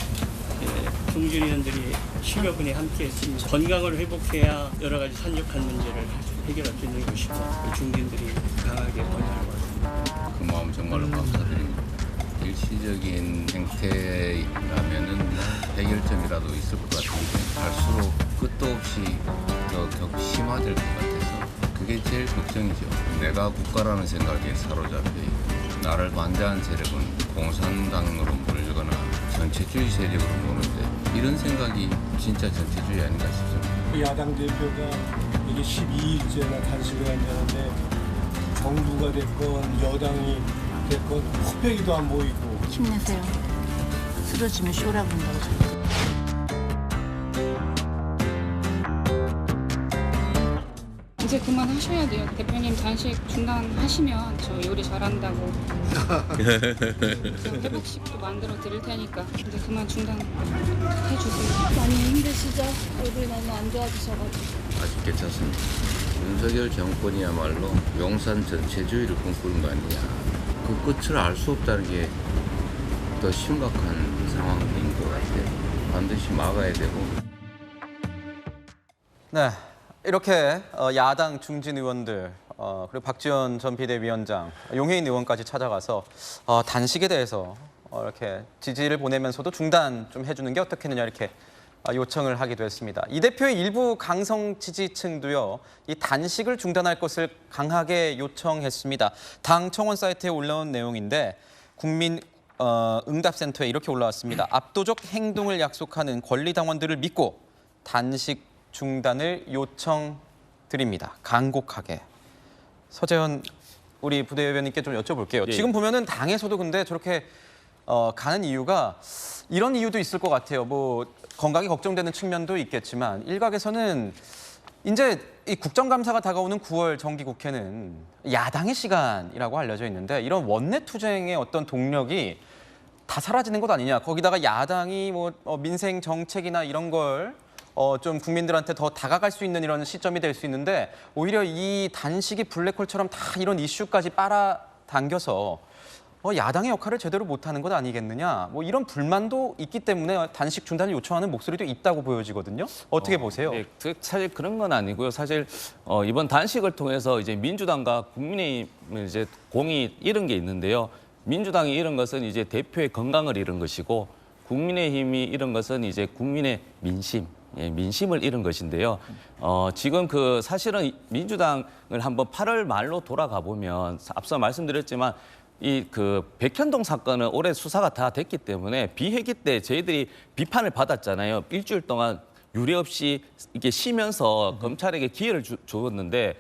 중진 의원들이 10여 분이 함께했습니다. 건강을 회복해야 여러 가지 산적한 문제를 해결할 수 있는 것이고, 중진들이 강하게 권유하고 있습니다. 그 마음 정말로 감사드립니다. 일시적인 행태라면은 해결점이라도 있을 것 같은데 갈수록 끝도 없이 더 심화될 것 같아서 그게 그게 제일 걱정이죠. 내가 국가라는 생각에 사로잡혀 있고 나를 반대한 세력은 공산당으로 몰거나 전체주의 세력으로 보는데 이런 생각이 진짜 전체주의 아닌가 싶습니다. 야당 대표가 이게 12일째나 단식을 한다는데 정부가 됐건 여당이 됐건 코빼기도 안 보이고. 힘내세요. 쓰러지면 쇼라 본다고. 이제 그만하셔야 돼요. 대표님 단식 중단하시면 저 요리 잘한다고 회복식도 만들어 드릴 테니까 이제 그만 중단해주세요. 많이 힘드시죠? 얼굴이 너무 안 좋아지셔가지고. 아직 괜찮습니다. 윤석열 정권이야말로 용산 전체주의를 꿈꾸는 거 아니냐. 그 끝을 알 수 없다는 게 더 심각한 상황인 것 같아요. 반드시 막아야 되고. 네, 이렇게 야당 중진 의원들 그리고 박지원 전 비대위원장, 용해인 의원까지 찾아가서 단식에 대해서 이렇게 지지를 보내면서도 중단 좀 해주는 게 어떻겠느냐 이렇게 요청을 하기도 했습니다. 이 대표의 일부 강성 지지층도요, 이 단식을 중단할 것을 강하게 요청했습니다. 당 청원 사이트에 올라온 내용인데 국민 응답센터에 이렇게 올라왔습니다. 압도적 행동을 약속하는 권리당원들을 믿고 단식 중단을 요청드립니다. 간곡하게. 서재현 우리 부대변인께 좀 여쭤볼게요. 예. 지금 보면은 당에서도 근데 저렇게 가는 이유가 이런 이유도 있을 것 같아요. 뭐 건강이 걱정되는 측면도 있겠지만 일각에서는 이제 이 국정감사가 다가오는 9월 정기국회는 야당의 시간이라고 알려져 있는데 이런 원내 투쟁의 어떤 동력이 다 사라지는 것 아니냐. 거기다가 야당이 뭐 민생 정책이나 이런 걸 좀 국민들한테 더 다가갈 수 있는 이런 시점이 될 수 있는데 오히려 이 단식이 블랙홀처럼 다 이런 이슈까지 빨아당겨서 야당의 역할을 제대로 못하는 것 아니겠느냐. 뭐 이런 불만도 있기 때문에 단식 중단을 요청하는 목소리도 있다고 보여지거든요. 어떻게 보세요? 네, 사실 그런 건 아니고요. 사실 이번 단식을 통해서 이제 민주당과 국민의힘 이제 공이 잃은 게 있는데요. 민주당이 잃은 것은 이제 대표의 건강을 잃은 것이고 국민의힘이 잃은 것은 이제 국민의 민심. 예, 민심을 잃은 것인데요. 지금 그 사실은 민주당을 한번 8월 말로 돌아가 보면 앞서 말씀드렸지만 이 그 백현동 사건은 올해 수사가 다 됐기 때문에 비회기 때 저희들이 비판을 받았잖아요. 일주일 동안 유례 없이 이게 쉬면서 검찰에게 기회를 줬는데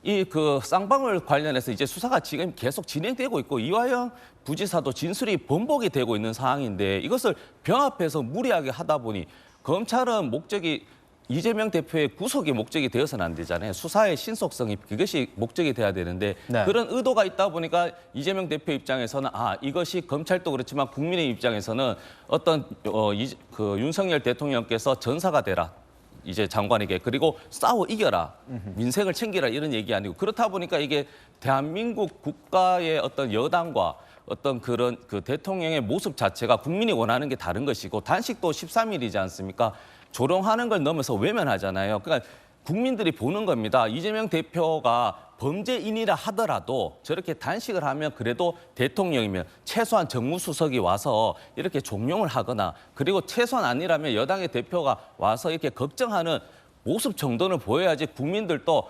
이 그 쌍방울 관련해서 이제 수사가 지금 계속 진행되고 있고 이화영 부지사도 진술이 번복이 되고 있는 상황인데 이것을 병합해서 무리하게 하다 보니 검찰은 목적이 이재명 대표의 구속이 목적이 되어서는 안 되잖아요. 수사의 신속성이 그것이 목적이 돼야 되는데 네. 그런 의도가 있다 보니까 이재명 대표 입장에서는 이것이 검찰도 그렇지만 국민의 입장에서는 어떤 그 윤석열 대통령께서 전사가 되라. 이제 장관에게 그리고 싸워 이겨라. 민생을 챙기라 이런 얘기 아니고 그렇다 보니까 이게 대한민국 국가의 어떤 여당과 어떤 그런 그 대통령의 모습 자체가 국민이 원하는 게 다른 것이고 단식도 13일이지 않습니까? 조롱하는 걸 넘어서 외면하잖아요. 그러니까 국민들이 보는 겁니다. 이재명 대표가 범죄인이라 하더라도 저렇게 단식을 하면 그래도 대통령이면 최소한 정무수석이 와서 이렇게 종용을 하거나 그리고 최소한 아니라면 여당의 대표가 와서 이렇게 걱정하는 모습 정도는 보여야지 국민들도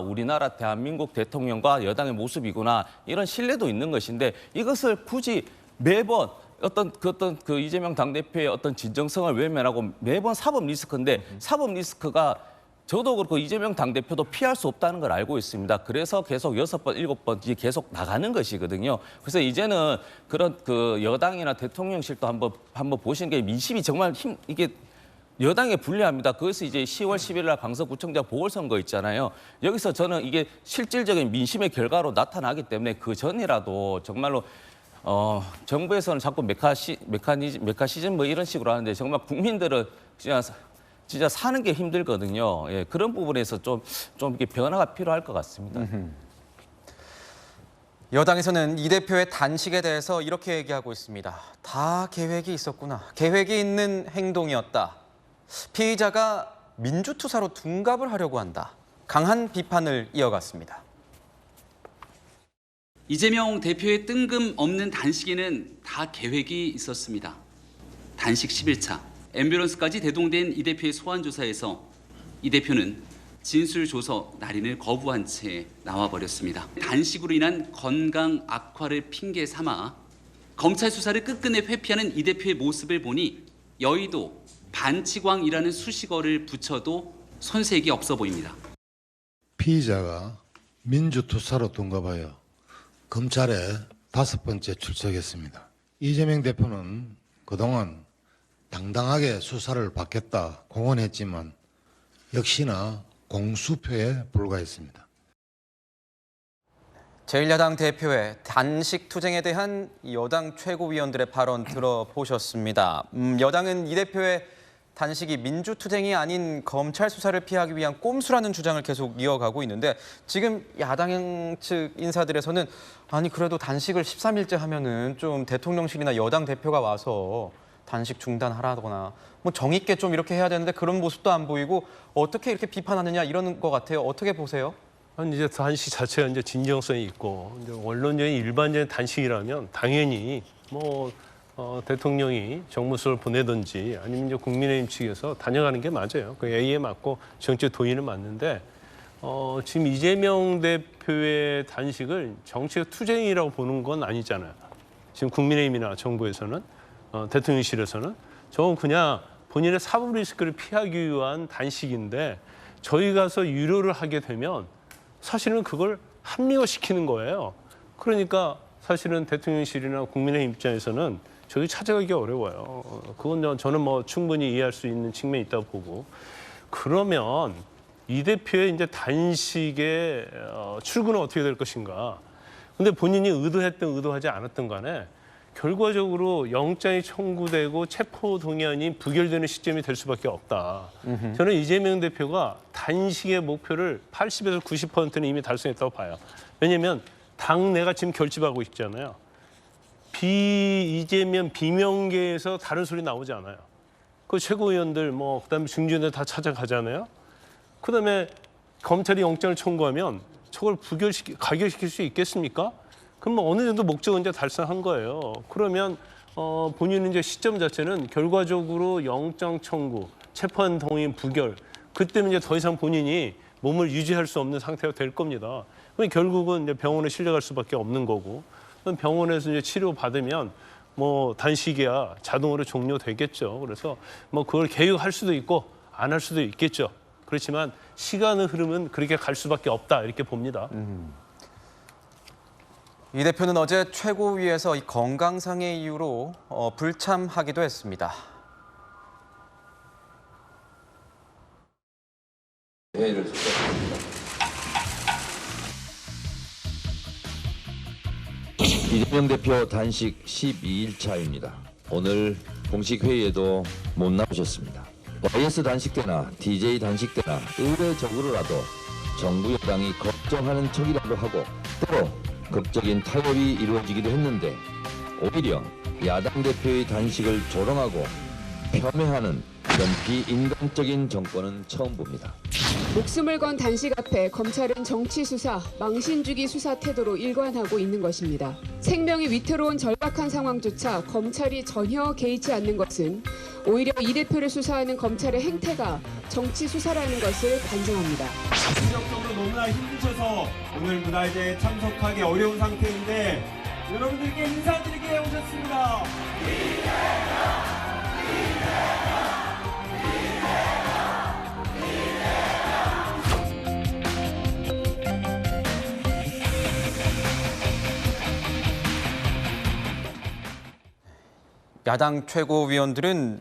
우리나라 대한민국 대통령과 여당의 모습이구나 이런 신뢰도 있는 것인데 이것을 굳이 매번 어떤 그 이재명 당대표의 어떤 진정성을 외면하고 매번 사법 리스크인데 사법 리스크가 저도 그렇고 이재명 당대표도 피할 수 없다는 걸 알고 있습니다. 그래서 계속 6번, 7번 계속 나가는 것이거든요. 그래서 이제는 그런 그 여당이나 대통령실도 한번 보시는 게 민심이 정말 이게 여당에 불리합니다. 그것이 이제 10월 10일 날 강서구청장 보궐선거 있잖아요. 여기서 저는 이게 실질적인 민심의 결과로 나타나기 때문에 그 전이라도 정말로 정부에서는 자꾸 메카시즘 뭐 이런 식으로 하는데 정말 국민들은 진짜 사는 게 힘들거든요. 예, 그런 부분에서 좀 이렇게 변화가 필요할 것 같습니다. 여당에서는 이 대표의 단식에 대해서 이렇게 얘기하고 있습니다. 다 계획이 있었구나. 계획이 있는 행동이었다. 피의자가 민주투사로 둔갑을 하려고 한다. 강한 비판을 이어갔습니다. 이재명 대표의 뜬금없는 단식에는 다 계획이 있었습니다. 단식 11차, 앰뷸런스까지 대동된 이 대표의 소환 조사에서 이 대표는 진술조서 날인을 거부한 채 나와버렸습니다. 단식으로 인한 건강 악화를 핑계 삼아 검찰 수사를 끝끝내 회피하는 이 대표의 모습을 보니 여의도 반치광이라는 수식어를 붙여도 손색이 없어 보입니다. 피의자가 민주투사로 둔갑하여 검찰에 5번째 출석했습니다. 이재명 대표는 그동안 당당하게 수사를 받겠다 공언했지만 역시나 공수표에 불과했습니다. 제1야당 대표의 단식 투쟁에 대한 여당 최고위원들의 발언 들어보셨습니다. 여당은 이 대표의 단식이 민주투쟁이 아닌 검찰 수사를 피하기 위한 꼼수라는 주장을 계속 이어가고 있는데 지금 야당 측 인사들에서는 아니 그래도 단식을 13일째 하면은 좀 대통령실이나 여당 대표가 와서 단식 중단하라거나 뭐 정의 있게 좀 이렇게 해야 되는데 그런 모습도 안 보이고 어떻게 이렇게 비판하느냐 이런 것 같아요. 어떻게 보세요? 아니 이제 단식 자체가 이제 진정성이 있고 이제 원론적인 일반적인 단식이라면 당연히 뭐 대통령이 정무수를 보내든지 아니면 이제 국민의힘 측에서 다녀가는 게 맞아요. 그 A에 맞고 정치 도의는 맞는데 지금 이재명 대표의 단식을 정치적 투쟁이라고 보는 건 아니잖아요. 지금 국민의힘이나 정부에서는 대통령실에서는 저건 그냥 본인의 사법 리스크를 피하기 위한 단식인데 저희 가서 유료를 하게 되면 사실은 그걸 합리화시키는 거예요. 그러니까 사실은 대통령실이나 국민의힘 입장에서는 저기 찾아가기 어려워요. 그건 저는 뭐 충분히 이해할 수 있는 측면이 있다고 보고 그러면 이 대표의 이제 단식의 출근은 어떻게 될 것인가? 근데 본인이 의도했든 의도하지 않았든 간에 결과적으로 영장이 청구되고 체포동의안이 부결되는 시점이 될 수밖에 없다. 저는 이재명 대표가 단식의 목표를 80에서 90%는 이미 달성했다고 봐요. 왜냐하면 당내가 지금 결집하고 있잖아요. 이재명 비명계에서 다른 소리 나오지 않아요. 그 최고위원들 그다음에 중진들 다 찾아가잖아요. 그다음에 검찰이 영장을 청구하면 저걸 가결시킬 수 있겠습니까? 그럼 어느 정도 목적은 이제 달성한 거예요. 그러면 본인은 이제 시점 자체는 결과적으로 영장 청구, 체포한 동의 부결 그때는 이제 더 이상 본인이 몸을 유지할 수 없는 상태가 될 겁니다. 그럼 결국은 이제 병원에 실려갈 수밖에 없는 거고, 그럼 병원에서 이제 치료 받으면 단식이야 자동으로 종료되겠죠. 그래서 그걸 개혁할 수도 있고 안 할 수도 있겠죠. 그렇지만 시간의 흐름은 그렇게 갈 수밖에 없다 이렇게 봅니다. 이 대표는 어제 최고위에서 이 건강상의 이유로 불참하기도 했습니다. 회의를 시작합니다. 이재명 대표 단식 12일 차입니다. 오늘 공식 회의에도 못 나오셨습니다. YS 단식 때나 DJ 단식 때나 의례적으로라도 정부 여당이 걱정하는 척이라도 하고 때로 극적인 타협이 이루어지기도 했는데 오히려 야당 대표의 단식을 조롱하고 폄훼하는 이런 비인간적인 정권은 처음 봅니다. 목숨을 건 단식 앞에 검찰은 정치 수사, 망신주기 수사 태도로 일관하고 있는 것입니다. 생명이 위태로운 절박한 상황조차 검찰이 전혀 개의치 않는 것은 오히려 이 대표를 수사하는 검찰의 행태가 정치 수사라는 것을 반증합니다. 심적으로 너무나 힘드셔서 오늘 문화제에 참석하기 어려운 상태인데 여러분들께 인사드리게 오셨습니다. 야당 최고위원들은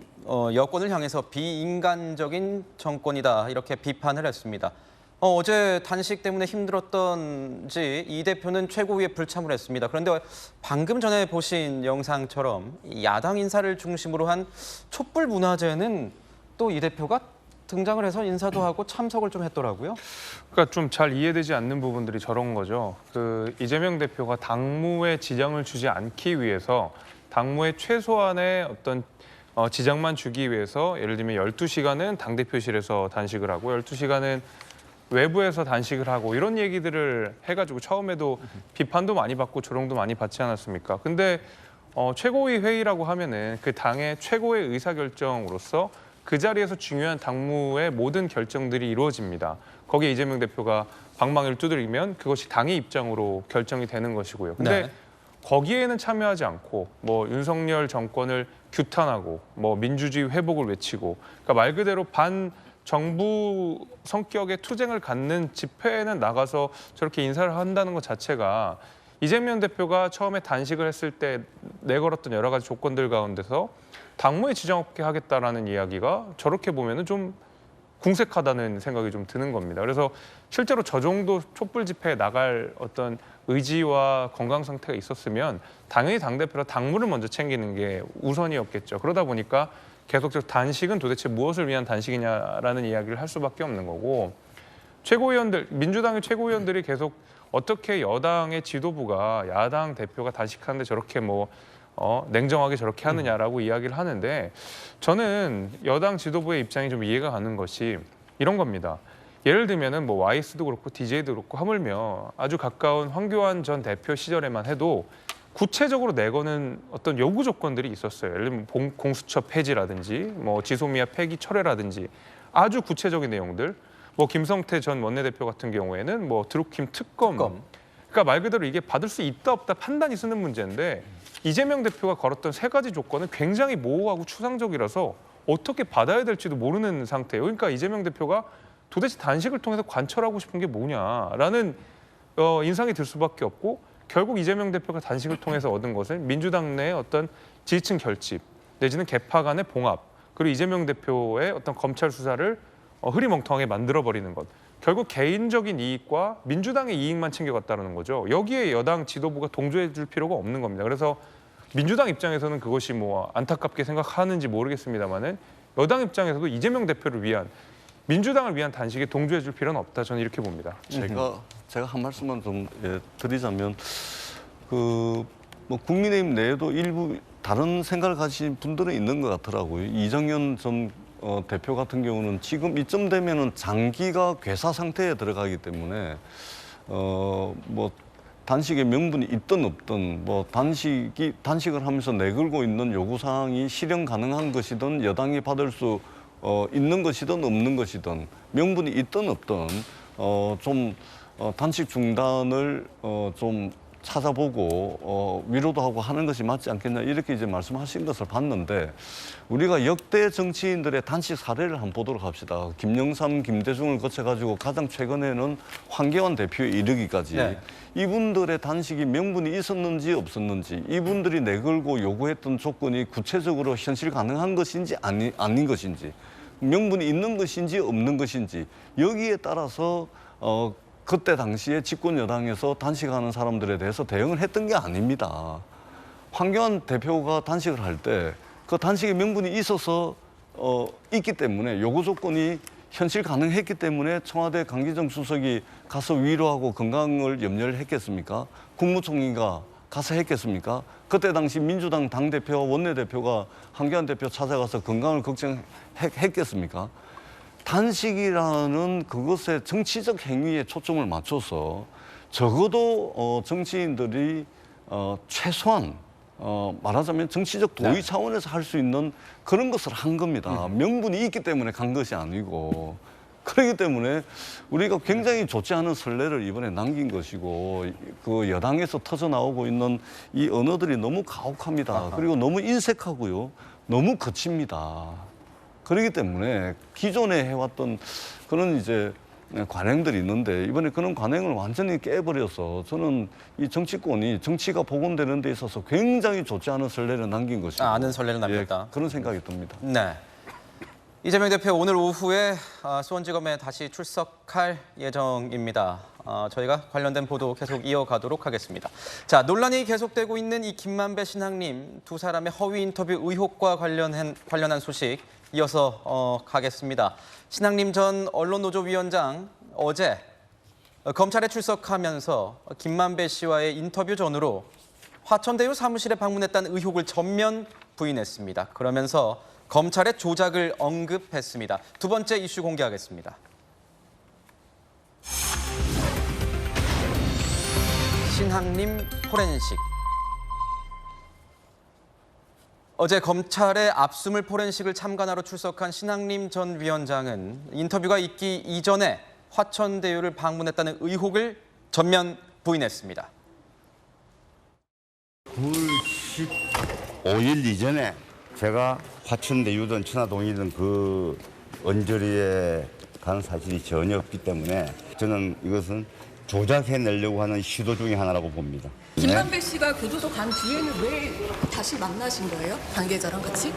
여권을 향해서 비인간적인 정권이다 이렇게 비판을 했습니다. 어제 단식 때문에 힘들었던지 이 대표는 최고위에 불참을 했습니다. 그런데 방금 전에 보신 영상처럼 야당 인사를 중심으로 한 촛불 문화제는 또 이 대표가 등장을 해서 인사도 하고 참석을 좀 했더라고요. 그러니까 좀 잘 이해되지 않는 부분들이 저런 거죠. 이재명 대표가 당무에 지장을 주지 않기 위해서 당무에 최소한의 어떤 지장만 주기 위해서 예를 들면 12시간은 당대표실에서 단식을 하고 12시간은 외부에서 단식을 하고 이런 얘기들을 해가지고 처음에도 비판도 많이 받고 조롱도 많이 받지 않았습니까? 근데 최고위 회의라고 하면은 그 당의 최고의 의사결정으로서 그 자리에서 중요한 당무의 모든 결정들이 이루어집니다. 거기에 이재명 대표가 방망이를 두드리면 그것이 당의 입장으로 결정이 되는 것이고요. 근데 네. 거기에는 참여하지 않고 뭐 윤석열 정권을 규탄하고 뭐 민주주의 회복을 외치고 그러니까 말 그대로 반정부 성격의 투쟁을 갖는 집회에는 나가서 저렇게 인사를 한다는 것 자체가 이재명 대표가 처음에 단식을 했을 때 내걸었던 여러 가지 조건들 가운데서 당무에 지장 없게 하겠다라는 이야기가 저렇게 보면은 좀 궁색하다는 생각이 좀 드는 겁니다. 그래서 실제로 저 정도 촛불 집회에 나갈 어떤 의지와 건강 상태가 있었으면 당연히 당대표라 당무를 먼저 챙기는 게 우선이었겠죠. 그러다 보니까 계속적으로 단식은 도대체 무엇을 위한 단식이냐라는 이야기를 할 수밖에 없는 거고 최고위원들, 민주당의 최고위원들이 계속 어떻게 여당의 지도부가 야당 대표가 단식하는데 저렇게 냉정하게 저렇게 하느냐라고 이야기를 하는데 저는 여당 지도부의 입장이 좀 이해가 가는 것이 이런 겁니다. 예를 들면은 뭐 YS도 그렇고 DJ도 그렇고 하물며 아주 가까운 황교안 전 대표 시절에만 해도 구체적으로 내거는 어떤 요구 조건들이 있었어요. 예를 들면 공수처 폐지라든지 뭐 지소미아 폐기 철회라든지 아주 구체적인 내용들. 뭐 김성태 전 원내대표 같은 경우에는 뭐 드루킹 특검. 그러니까 말 그대로 이게 받을 수 있다 없다 판단이 쓰는 문제인데 이재명 대표가 걸었던 세 가지 조건은 굉장히 모호하고 추상적이라서 어떻게 받아야 될지도 모르는 상태예요. 그러니까 이재명 대표가 도대체 단식을 통해서 관철하고 싶은 게 뭐냐라는 인상이 들 수밖에 없고 결국 이재명 대표가 단식을 통해서 얻은 것은 민주당 내 어떤 지지층 결집 내지는 계파 간의 봉합 그리고 이재명 대표의 어떤 검찰 수사를 흐리멍텅하게 만들어버리는 것. 결국 개인적인 이익과 민주당의 이익만 챙겨갔다는 거죠. 여기에 여당 지도부가 동조해 줄 필요가 없는 겁니다. 그래서 민주당 입장에서는 그것이 뭐 안타깝게 생각하는지 모르겠습니다만은 여당 입장에서도 이재명 대표를 위한 민주당을 위한 단식에 동조해 줄 필요는 없다. 저는 이렇게 봅니다. 제가 한 말씀만 좀 드리자면 뭐 국민의힘 내에도 일부 다른 생각을 가진 분들은 있는 것 같더라고요. 이정현 전 대표 같은 경우는 지금 이쯤 되면은 장기가 괴사 상태에 들어가기 때문에 뭐 단식의 명분이 있든 없든 뭐 단식을 하면서 내걸고 있는 요구 사항이 실현 가능한 것이든 여당이 받을 수 있는 것이든 없는 것이든 명분이 있든 없든 좀 단식 중단을 좀 찾아보고 위로도 하고 하는 것이 맞지 않겠냐 이렇게 이제 말씀하신 것을 봤는데 우리가 역대 정치인들의 단식 사례를 한번 보도록 합시다. 김영삼, 김대중을 거쳐가지고 가장 최근에는 황교안 대표에 이르기까지 네. 이분들의 단식이 명분이 있었는지 없었는지 이분들이 내걸고 요구했던 조건이 구체적으로 현실 가능한 것인지 아닌 것인지 명분이 있는 것인지 없는 것인지 여기에 따라서 그때 당시에 집권 여당에서 단식하는 사람들에 대해서 대응을 했던 게 아닙니다. 황교안 대표가 단식을 할 때 그 단식의 명분이 있어서 있기 때문에 요구 조건이 현실 가능했기 때문에 청와대 강기정 수석이 가서 위로하고 건강을 염려를 했겠습니까? 국무총리가 가서 했겠습니까? 그때 당시 민주당 당대표와 원내대표가 황교안 대표 찾아가서 건강을 걱정했겠습니까? 단식이라는 그것의 정치적 행위에 초점을 맞춰서 적어도 정치인들이 최소한 말하자면 정치적 도의 차원에서 할 수 있는 그런 것을 한 겁니다. 명분이 있기 때문에 간 것이 아니고 그렇기 때문에 우리가 굉장히 좋지 않은 선례를 이번에 남긴 것이고 그 여당에서 터져 나오고 있는 이 언어들이 너무 가혹합니다. 그리고 너무 인색하고요. 너무 거칩니다. 그렇기 때문에 기존에 해왔던 그런 이제 관행들이 있는데 이번에 그런 관행을 완전히 깨버려서 저는 이 정치권이 정치가 복원되는 데 있어서 굉장히 좋지 않은 선례를 남긴 것이고 아는 선례를 남겼다. 그런 생각이 듭니다. 네. 이재명 대표 오늘 오후에 수원지검에 다시 출석할 예정입니다. 저희가 관련된 보도 계속 이어가도록 하겠습니다. 자, 논란이 계속되고 있는 이 김만배 신학님 두 사람의 허위 인터뷰 의혹과 관련한 소식 이어서 가겠습니다. 신학님 전 언론노조위원장 어제 검찰에 출석하면서 김만배 씨와의 인터뷰 전후로 화천대유 사무실에 방문했다는 의혹을 전면 부인했습니다. 그러면서 검찰의 조작을 언급했습니다. 두 번째 이슈 공개하겠습니다. 신학님 포렌식. 어제 검찰의 압수물 포렌식을 참관하러 출석한 신학림 전 위원장은 인터뷰가 있기 이전에 화천대유를 방문했다는 의혹을 전면 부인했습니다. 9월 15일 이전에 제가 화천대유든 천화동이든 그 언저리에 간 사실이 전혀 없기 때문에 저는 이것은 조작해내려고 하는 시도 중에 하나라고 봅니다. 김만배 씨가 교도소 간 뒤에는 왜 다시 만나신 거예요? 관계자랑 같이?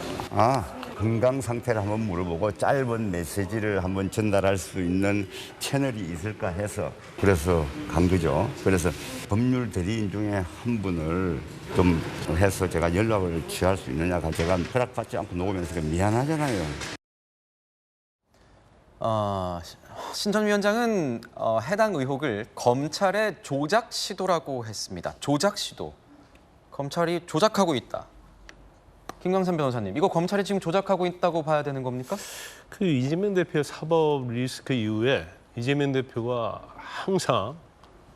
건강 상태를 한번 물어보고 짧은 메시지를 한번 전달할 수 있는 채널이 있을까 해서 그래서 간 거죠. 그래서 법률 대리인 중에 한 분을 좀 해서 제가 연락을 취할 수 있느냐가 제가 허락받지 않고 녹으면서 미안하잖아요. 신 전 위원장은 해당 의혹을 검찰의 조작 시도라고 했습니다. 조작 시도. 검찰이 조작하고 있다. 김광선 변호사님, 이거 검찰이 지금 조작하고 있다고 봐야 되는 겁니까? 그 이재명 대표의 사법 리스크 이후에 이재명 대표가 항상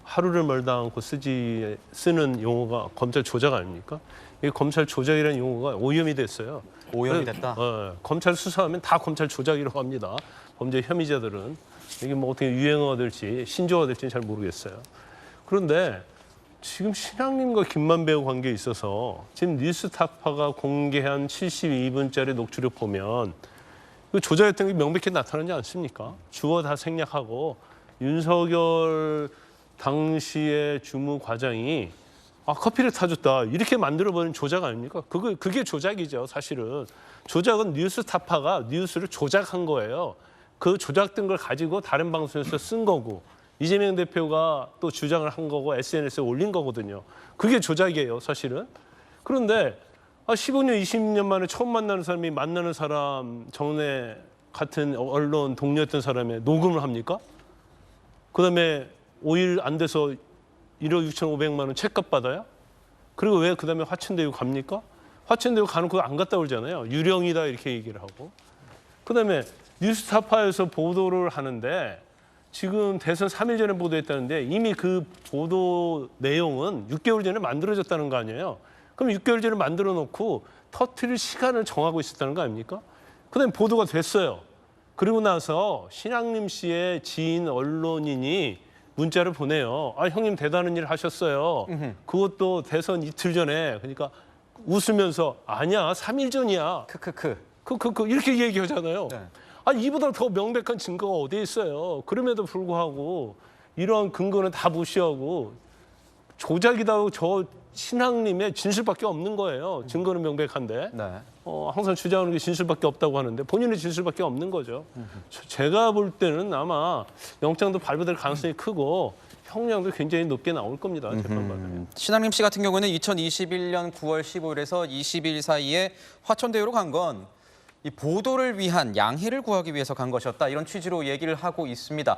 하루를 멀다 않고 쓰는 용어가 검찰 조작 아닙니까? 이 검찰 조작이라는 용어가 오염이 됐어요. 오염이 됐다? 검찰 수사하면 다 검찰 조작이라고 합니다. 범죄 혐의자들은. 이게 뭐 어떻게 유행어가 될지 신조어가 될지는 잘 모르겠어요. 그런데 지금 신학님과 김만배 관계에 있어서 지금 뉴스타파가 공개한 72분짜리 녹취록 보면 그 조작했던 게 명백히 나타나지 않습니까? 주어 다 생략하고 윤석열 당시의 주무과장이 커피를 타줬다 이렇게 만들어버린 조작 아닙니까? 그게 조작이죠, 사실은. 조작은 뉴스타파가 뉴스를 조작한 거예요. 그 조작된 걸 가지고 다른 방송에서 쓴 거고 이재명 대표가 또 주장을 한 거고 SNS에 올린 거거든요. 그게 조작이에요, 사실은. 그런데 15년, 20년 만에 처음 만나는 사람이 만나는 사람 전에 같은 언론 동료였던 사람의 녹음을 합니까? 그다음에 5일 안 돼서 1억 6,500만 원 책값 받아요? 그리고 왜 그다음에 화천대유 갑니까? 화천대유 가는 거 안 갔다 오잖아요. 유령이다 이렇게 얘기를 하고. 그다음에 뉴스타파에서 보도를 하는데 지금 대선 3일 전에 보도했다는데 이미 그 보도 내용은 6개월 전에 만들어졌다는 거 아니에요? 그럼 6개월 전에 만들어 놓고 터뜨릴 시간을 정하고 있었다는 거 아닙니까? 그다음에 보도가 됐어요. 그리고 나서 신학림 씨의 지인 언론인이 문자를 보내요. 형님 대단한 일 하셨어요. 그것도 대선 이틀 전에. 그러니까 웃으면서 아니야 3일 전이야. 크크크. 이렇게 얘기하잖아요. 네. 이보다 더 명백한 증거가 어디에 있어요. 그럼에도 불구하고 이러한 근거는 다 무시하고 조작이다고 저 신학님의 진술밖에 없는 거예요. 증거는 명백한데. 네. 항상 주장하는 게 진술밖에 없다고 하는데 본인의 진술밖에 없는 거죠. 제가 볼 때는 아마 영장도 발부될 가능성이 크고 형량도 굉장히 높게 나올 겁니다. 재판받으면. 신학림 씨 같은 경우는 2021년 9월 15일에서 20일 사이에 화천대유로 간 건 이 보도를 위한 양해를 구하기 위해서 간 것이었다. 이런 취지로 얘기를 하고 있습니다.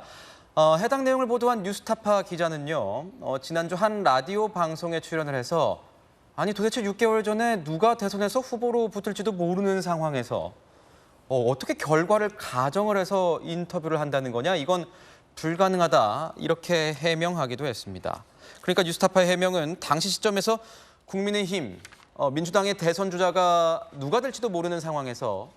해당 내용을 보도한 뉴스타파 기자는요. 지난주 한 라디오 방송에 출연을 해서 아니 도대체 6개월 전에 누가 대선에서 후보로 붙을지도 모르는 상황에서 어떻게 결과를 가정을 해서 인터뷰를 한다는 거냐. 이건 불가능하다. 이렇게 해명하기도 했습니다. 그러니까 뉴스타파의 해명은 당시 시점에서 국민의힘, 민주당의 대선 주자가 누가 될지도 모르는 상황에서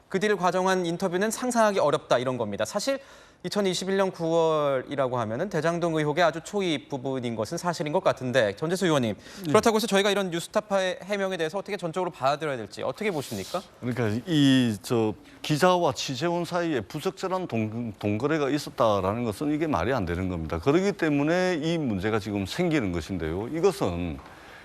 그 뒤를 과정한 인터뷰는 상상하기 어렵다 이런 겁니다. 사실 2021년 9월이라고 하면은 대장동 의혹의 아주 초입 부분인 것은 사실인 것 같은데 전재수 의원님 그렇다고 해서 저희가 이런 뉴스타파의 해명에 대해서 어떻게 전적으로 받아들여야 될지 어떻게 보십니까? 그러니까 기자와 취재원 사이에 부적절한 동거래가 있었다라는 것은 이게 말이 안 되는 겁니다. 그렇기 때문에 이 문제가 지금 생기는 것인데요. 이것은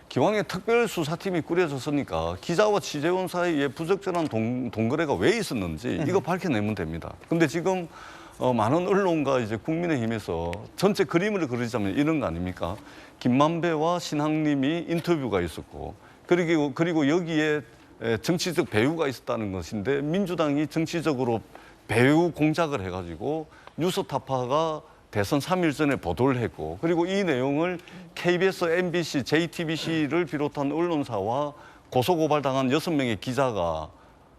기왕에 특별수사팀이 꾸려졌으니까 기자와 취재원 사이에 부적절한 동거래가 왜 있었는지 이거 밝혀내면 됩니다. 근데 지금 많은 언론과 이제 국민의힘에서 전체 그림을 그리자면 이런 거 아닙니까? 김만배와 신학님이 인터뷰가 있었고 그리고 여기에 정치적 배후가 있었다는 것인데 민주당이 정치적으로 배후 공작을 해가지고 뉴스타파가 대선 3일 전에 보도를 했고 그리고 이 내용을 KBS, MBC, JTBC를 비롯한 언론사와 고소고발당한 6명의 기자가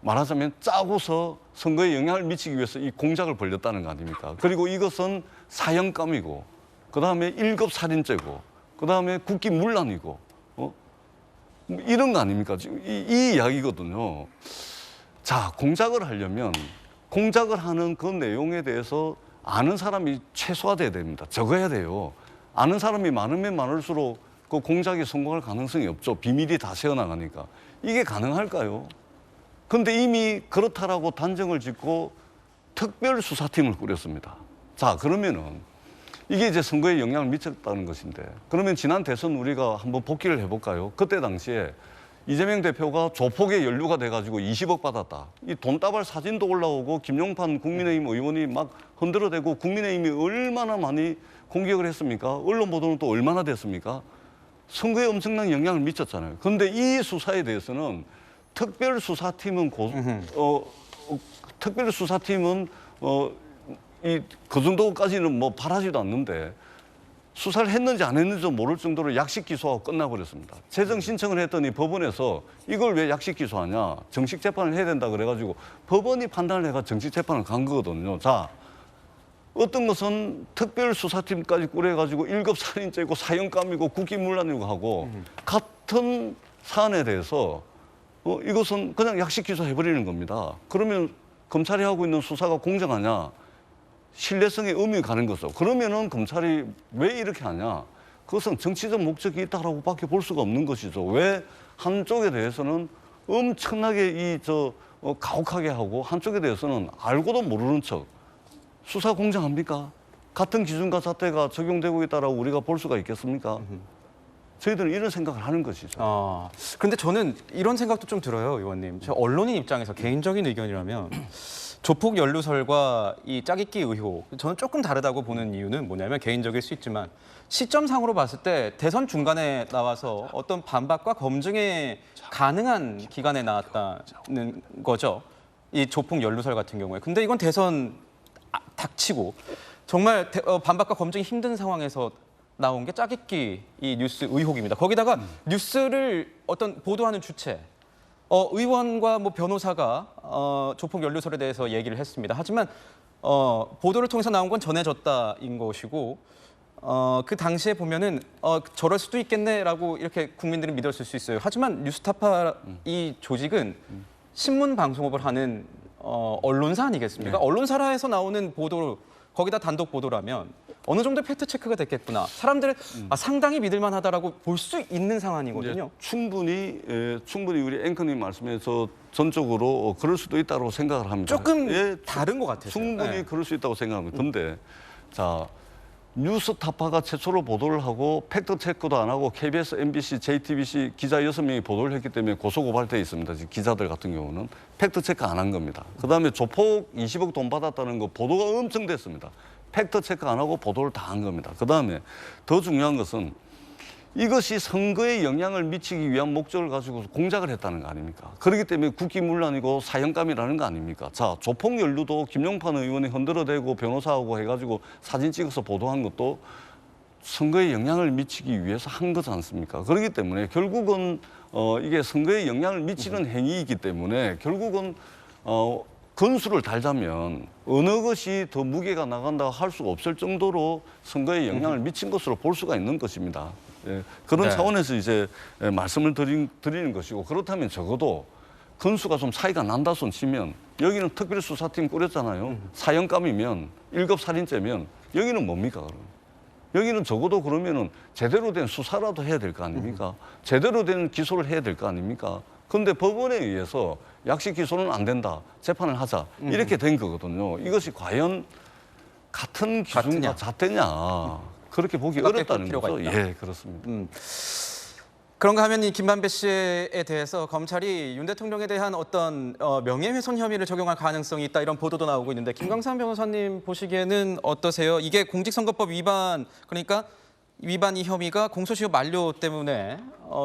말하자면 짜고서 선거에 영향을 미치기 위해서 이 공작을 벌였다는 거 아닙니까? 그리고 이것은 사형감이고 그다음에 1급 살인죄고 그다음에 국기문란이고 이런 거 아닙니까? 지금 이 이야기거든요. 자, 공작을 하려면 공작을 하는 그 내용에 대해서 아는 사람이 최소화돼야 됩니다. 적어야 돼요. 아는 사람이 많으면 많을수록 그 공작이 성공할 가능성이 없죠. 비밀이 다 새어나가니까. 이게 가능할까요? 근데 이미 그렇다라고 단정을 짓고 특별수사팀을 꾸렸습니다. 자, 그러면은 이게 이제 선거에 영향을 미쳤다는 것인데, 그러면 지난 대선 우리가 한번 복기를 해볼까요? 그때 당시에 이재명 대표가 조폭에 연루가 돼가지고 20억 받았다. 이 돈다발 사진도 올라오고 김용판 국민의힘 의원이 막 흔들어대고 국민의힘이 얼마나 많이 공격을 했습니까? 언론 보도는 또 얼마나 됐습니까? 선거에 엄청난 영향을 미쳤잖아요. 그런데 이 수사에 대해서는 특별수사팀은 그 정도까지는 뭐 바라지도 않는데 수사를 했는지 안 했는지 모를 정도로 약식 기소하고 끝나버렸습니다. 재정 신청을 했더니 법원에서 이걸 왜 약식 기소하냐, 정식 재판을 해야 된다 그래가지고 법원이 판단을 해가 정식 재판을 간 거거든요. 자, 어떤 것은 특별수사팀까지 꾸려가지고 1급 살인죄고 사형감이고 국기문란이고 하고 같은 사안에 대해서 이것은 그냥 약식 기소해버리는 겁니다. 그러면 검찰이 하고 있는 수사가 공정하냐? 신뢰성에 의미가 가는 거죠. 그러면은 검찰이 왜 이렇게 하냐? 그것은 정치적 목적이 있다라고밖에 볼 수가 없는 것이죠. 왜 한쪽에 대해서는 엄청나게 가혹하게 하고 한쪽에 대해서는 알고도 모르는 척 수사 공정합니까? 같은 기준과 잣대가 적용되고 있다라고 우리가 볼 수가 있겠습니까? 저희들은 이런 생각을 하는 것이죠. 그런데 저는 이런 생각도 좀 들어요, 의원님. 저 언론인 입장에서 개인적인 의견이라면 조폭 연루설과 이 짜깁기 의혹, 저는 조금 다르다고 보는 이유는 뭐냐면 개인적일 수 있지만 시점상으로 봤을 때 대선 중간에 나와서 어떤 반박과 검증에 가능한 기간에 나왔다는 거죠. 이 조폭 연루설 같은 경우에. 근데 이건 대선 닥치고 정말 반박과 검증이 힘든 상황에서 나온 게 짜깁기 이 뉴스 의혹입니다. 거기다가 뉴스를 어떤 보도하는 주체, 의원과 뭐 변호사가 조폭 연루설에 대해서 얘기를 했습니다. 하지만 보도를 통해서 나온 건 전해졌다인 것이고 그 당시에 보면은 저럴 수도 있겠네라고 이렇게 국민들이 믿었을 수 있어요. 하지만 뉴스타파 이 조직은 신문 방송업을 하는 언론사 아니겠습니까? 언론사라에서 나오는 보도 거기다 단독 보도라면 어느 정도 팩트 체크가 됐겠구나. 사람들은 상당히 믿을만하다라고 볼 수 있는 상황이거든요. 충분히 우리 앵커님 말씀에서 전적으로 그럴 수도 있다고 생각을 합니다. 조금 다른 것 같아요. 충분히 그럴 수 있다고 생각합니다. 그런데 자, 뉴스타파가 최초로 보도를 하고 팩트 체크도 안 하고 KBS, MBC, JTBC 기자 6명이 보도를 했기 때문에 고소고발돼 있습니다. 기자들 같은 경우는 팩트 체크 안 한 겁니다. 그다음에 조폭 20억 돈 받았다는 거 보도가 엄청 됐습니다. 팩트 체크 안 하고 보도를 다 한 겁니다. 그다음에 더 중요한 것은 이것이 선거에 영향을 미치기 위한 목적을 가지고 공작을 했다는 거 아닙니까? 그렇기 때문에 국기문란이고 사형감이라는 거 아닙니까? 자, 조폭 연루도 김용판 의원이 흔들어대고 변호사하고 해가지고 사진 찍어서 보도한 것도 선거에 영향을 미치기 위해서 한 거지 않습니까? 그렇기 때문에 결국은 이게 선거에 영향을 미치는 행위이기 때문에 결국은 건수를 달자면 어느 것이 더 무게가 나간다고 할 수가 없을 정도로 선거에 영향을 미친 것으로 볼 수가 있는 것입니다. 예, 그런 차원에서 이제 말씀을 드리는 것이고, 그렇다면 적어도 건수가 좀 차이가 난다 손 치면 여기는 특별수사팀 꾸렸잖아요. 사형감이면 1급 살인죄면 여기는 뭡니까 그럼? 여기는 적어도 그러면은 제대로 된 수사라도 해야 될 거 아닙니까? 제대로 된 기소를 해야 될 거 아닙니까? 그런데 법원에 의해서 약식 기소는 안 된다, 재판을 하자 이렇게 된 거거든요. 이것이 과연 같은 기준과 잣대냐? 그렇게 보기 어렵다는 거죠. 예, 그렇습니다. 그런가 하면 이 김만배 씨에 대해서 검찰이 윤 대통령에 대한 어떤 명예훼손 혐의를 적용할 가능성이 있다, 이런 보도도 나오고 있는데 김광삼 변호사님 보시기에는 어떠세요? 이게 공직선거법 위반, 그러니까 위반 이 혐의가 공소시효 만료 때문에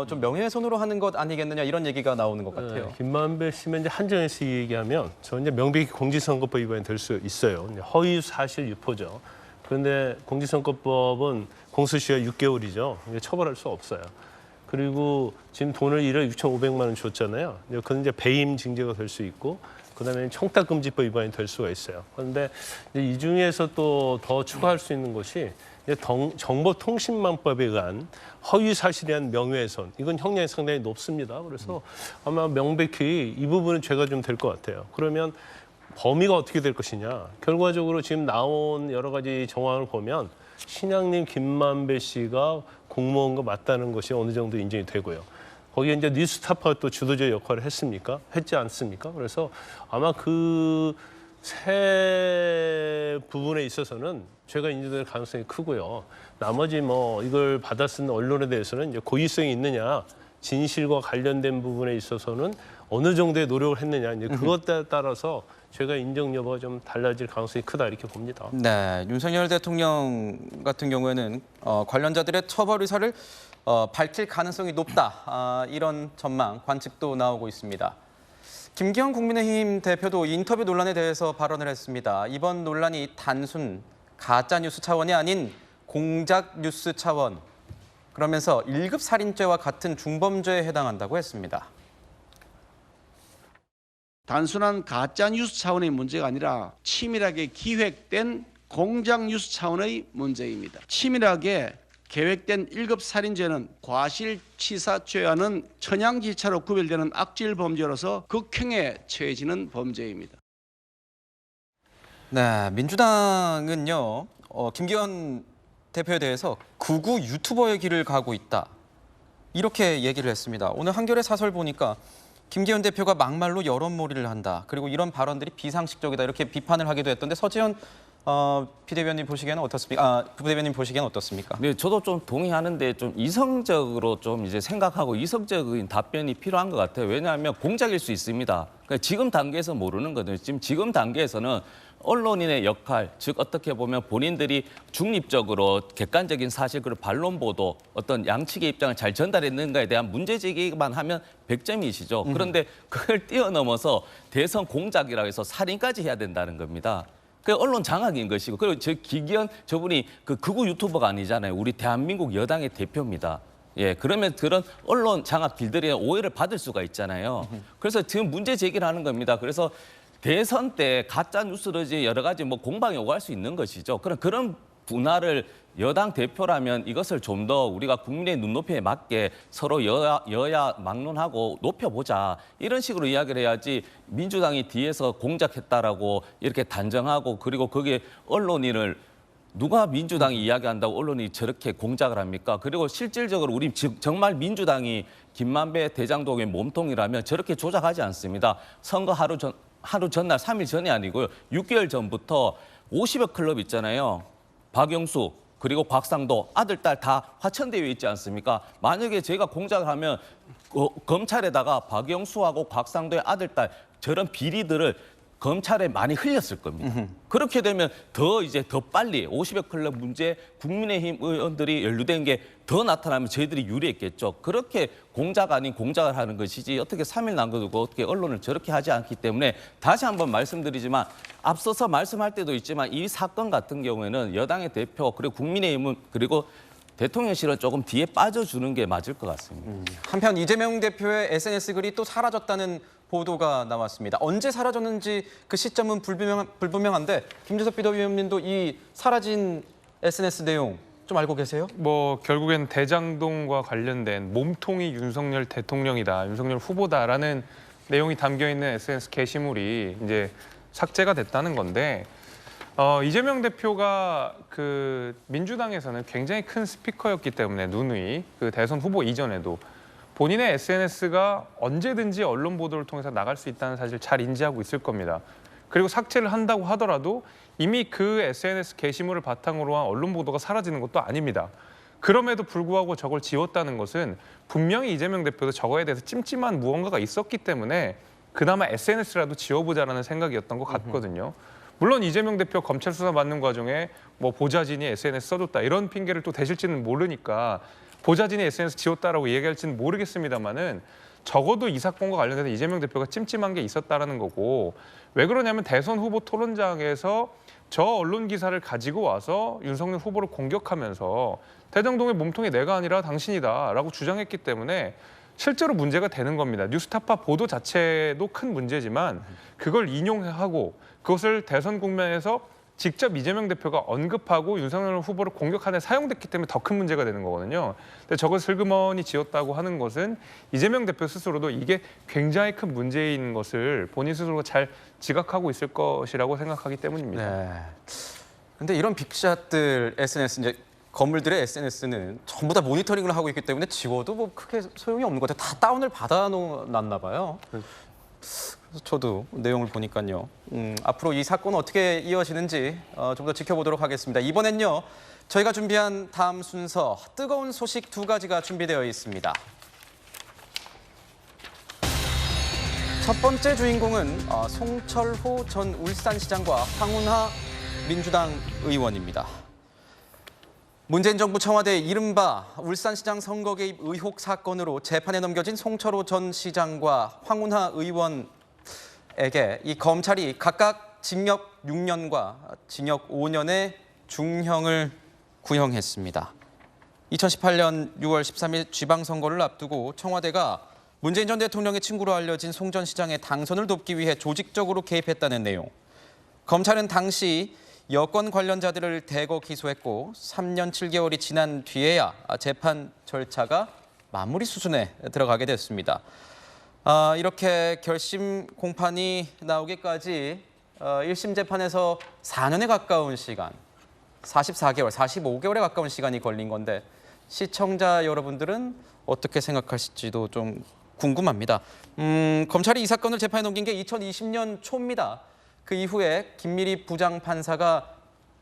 좀 명예훼손으로 하는 것 아니겠느냐, 이런 얘기가 나오는 것 같아요. 네, 김만배 씨면 이제 한정해서 얘기하면 저는 이제 명백히 공직선거법 위반이 될 수 있어요. 허위 사실 유포죠. 그런데 공직선거법은 공소시효 6개월이죠. 처벌할 수 없어요. 그리고 지금 돈을 1억 6,500만 원 줬잖아요. 그건 이제 배임 징계가 될 수 있고, 그다음에 청탁금지법 위반이 될 수가 있어요. 그런데 이 중에서 또 더 추가할 수 있는 것이 이제 정보통신망법에 의한 허위 사실에 대한 명예훼손 이건 형량이 상당히 높습니다. 그래서 아마 명백히 이 부분은 죄가 좀 될 것 같아요. 그러면 범위가 어떻게 될 것이냐? 결과적으로 지금 나온 여러 가지 정황을 보면 신양님 김만배 씨가 공무원과 맞다는 것이 어느 정도 인정이 되고요. 거기에 이제 뉴스타파가 또 주도적 역할을 했지 않습니까? 그래서 아마 그 세 부분에 있어서는 죄가 인정될 가능성이 크고요. 나머지 뭐 이걸 받아 쓴 언론에 대해서는 이제 고의성이 있느냐, 진실과 관련된 부분에 있어서는 어느 정도의 노력을 했느냐, 이제 그것에 따라서 죄가 인정 여부가 좀 달라질 가능성이 크다 이렇게 봅니다. 네, 윤석열 대통령 같은 경우에는 관련자들의 처벌 의사를 밝힐 가능성이 높다. 이런 전망, 관측도 나오고 있습니다. 김기현 국민의힘 대표도 인터뷰 논란에 대해서 발언을 했습니다. 이번 논란이 단순 가짜 뉴스 차원이 아닌 공작 뉴스 차원. 그러면서 1급 살인죄와 같은 중범죄에 해당한다고 했습니다. 단순한 가짜 뉴스 차원의 문제가 아니라 치밀하게 기획된 공작 뉴스 차원의 문제입니다. 치밀하게 계획된 1급 살인죄는 과실치사죄와는 천양지차로 구별되는 악질 범죄로서 극형에 처해지는 범죄입니다. 네, 민주당은요, 김기현 대표에 대해서 극우 유튜버의 길을 가고 있다. 이렇게 얘기를 했습니다. 오늘 한겨레 사설 보니까 김기현 대표가 막말로 여론몰이를 한다. 그리고 이런 발언들이 비상식적이다. 이렇게 비판을 하기도 했던데 서지현 비대위원님 보시기에는 어떻습니까? 부대변인 보시기에는 어떻습니까? 네, 저도 좀 동의하는데 좀 이성적으로 좀 이제 생각하고 이성적인 답변이 필요한 것 같아요. 왜냐하면 공작일 수 있습니다. 그러니까 지금 단계에서 모르는 거든요. 지금 단계에서는 언론인의 역할, 즉 어떻게 보면 본인들이 중립적으로 객관적인 사실 그리고 반론 보도 어떤 양측의 입장을 잘 전달했는가에 대한 문제 제기만 하면 100점이시죠. 그런데 그걸 뛰어넘어서 대선 공작이라고 해서 살인까지 해야 된다는 겁니다. 그 언론 장악인 것이고, 그리고 저 김기현 저분이 그 극우 유튜버가 아니잖아요. 우리 대한민국 여당의 대표입니다. 예, 그러면 그런 언론 장악 길들이 오해를 받을 수가 있잖아요. 그래서 지금 문제 제기를 하는 겁니다. 그래서 대선 때 가짜 뉴스를 여러 가지 뭐 공방이 오갈 수 있는 것이죠. 그런 분할을 여당 대표라면 이것을 좀 더 우리가 국민의 눈높이에 맞게 서로 여야 막론하고 높여보자. 이런 식으로 이야기를 해야지 민주당이 뒤에서 공작했다라고 이렇게 단정하고 그리고 거기에 언론인을 누가 민주당이 이야기한다고 언론이 저렇게 공작을 합니까? 그리고 실질적으로 우리 정말 민주당이 김만배 대장동의 몸통이라면 저렇게 조작하지 않습니다. 선거 하루 전날 3일 전이 아니고요. 6개월 전부터 50여 클럽 있잖아요. 박영수 그리고 곽상도 아들 딸 다 화천대유에 있지 않습니까? 만약에 제가 공작을 하면 검찰에다가 박영수하고 곽상도의 아들 딸 저런 비리들을 검찰에 많이 흘렸을 겁니다. 그렇게 되면 더 빨리 50여 클럽 문제 국민의힘 의원들이 연루된 게 더 나타나면 저희들이 유리했겠죠. 그렇게 공작 아닌 공작을 하는 것이지 어떻게 3일 남겨두고 어떻게 언론을 저렇게 하지 않기 때문에 다시 한번 말씀드리지만 앞서서 말씀할 때도 있지만 이 사건 같은 경우에는 여당의 대표 그리고 국민의힘은 그리고 대통령실은 조금 뒤에 빠져주는 게 맞을 것 같습니다. 한편 이재명 대표의 SNS 글이 또 사라졌다는 보도가 나왔습니다. 언제 사라졌는지 그 시점은 불분명한데 김재섭 비대위원님도 이 사라진 SNS 내용 좀 알고 계세요? 뭐 결국엔 대장동과 관련된 몸통이 윤석열 대통령이다, 윤석열 후보다라는 내용이 담겨 있는 SNS 게시물이 이제 삭제가 됐다는 건데 이재명 대표가 그 민주당에서는 굉장히 큰 스피커였기 때문에 누누이 그 대선 후보 이전에도 본인의 SNS가 언제든지 언론 보도를 통해서 나갈 수 있다는 사실을 잘 인지하고 있을 겁니다. 그리고 삭제를 한다고 하더라도 이미 그 SNS 게시물을 바탕으로 한 언론 보도가 사라지는 것도 아닙니다. 그럼에도 불구하고 저걸 지웠다는 것은 분명히 이재명 대표도 저거에 대해서 찜찜한 무언가가 있었기 때문에 그나마 SNS라도 지워보자라는 생각이었던 것 같거든요. 물론 이재명 대표 검찰 수사 받는 과정에 뭐 보좌진이 SNS 써줬다 이런 핑계를 또 대실지는 모르니까 보좌진이 SNS 지웠다라고 얘기할지는 모르겠습니다만은 적어도 이 사건과 관련해서 이재명 대표가 찜찜한 게 있었다라는 거고 왜 그러냐면 대선 후보 토론장에서 저 언론 기사를 가지고 와서 윤석열 후보를 공격하면서 대장동의 몸통이 내가 아니라 당신이다라고 주장했기 때문에 실제로 문제가 되는 겁니다. 뉴스타파 보도 자체도 큰 문제지만 그걸 인용하고 그것을 대선 국면에서 직접 이재명 대표가 언급하고 윤석열 후보를 공격하는 데 사용됐기 때문에 더 큰 문제가 되는 거거든요. 근데 저걸 슬그머니 지었다고 하는 것은 이재명 대표 스스로도 이게 굉장히 큰 문제인 것을 본인 스스로가 잘 지각하고 있을 것이라고 생각하기 때문입니다. 네. 근데 이런 빅샷들 SNS 이제 건물들의 SNS는 전부 다 모니터링을 하고 있기 때문에 지워도 뭐 크게 소용이 없는 것 같아요. 다 다운을 받아놨나 봐요. 그래서 저도 내용을 보니까요. 앞으로 이 사건은 어떻게 이어지는지 좀 더 지켜보도록 하겠습니다. 이번엔요. 저희가 준비한 다음 순서 뜨거운 소식 2가지가 준비되어 있습니다. 첫 번째 주인공은 송철호 전 울산시장과 황운하 민주당 의원입니다. 문재인 정부 청와대 이른바 울산시장 선거 개입 의혹 사건으로 재판에 넘겨진 송철호 전 시장과 황운하 의원에게 이 검찰이 각각 징역 6년과 징역 5년의 중형을 구형했습니다. 2018년 6월 13일 지방선거를 앞두고 청와대가 문재인 전 대통령의 친구로 알려진 송 전 시장의 당선을 돕기 위해 조직적으로 개입했다는 내용. 검찰은 당시 여권 관련자들을 대거 기소했고 3년 7개월이 지난 뒤에야 재판 절차가 마무리 수순에 들어가게 됐습니다. 이렇게 결심 공판이 나오기까지 1심 재판에서 4년에 가까운 시간, 44개월, 45개월에 가까운 시간이 걸린 건데 시청자 여러분들은 어떻게 생각하실지도 좀 궁금합니다. 검찰이 이 사건을 재판에 넘긴 게 2020년 초입니다. 그 이후에 김미리 부장판사가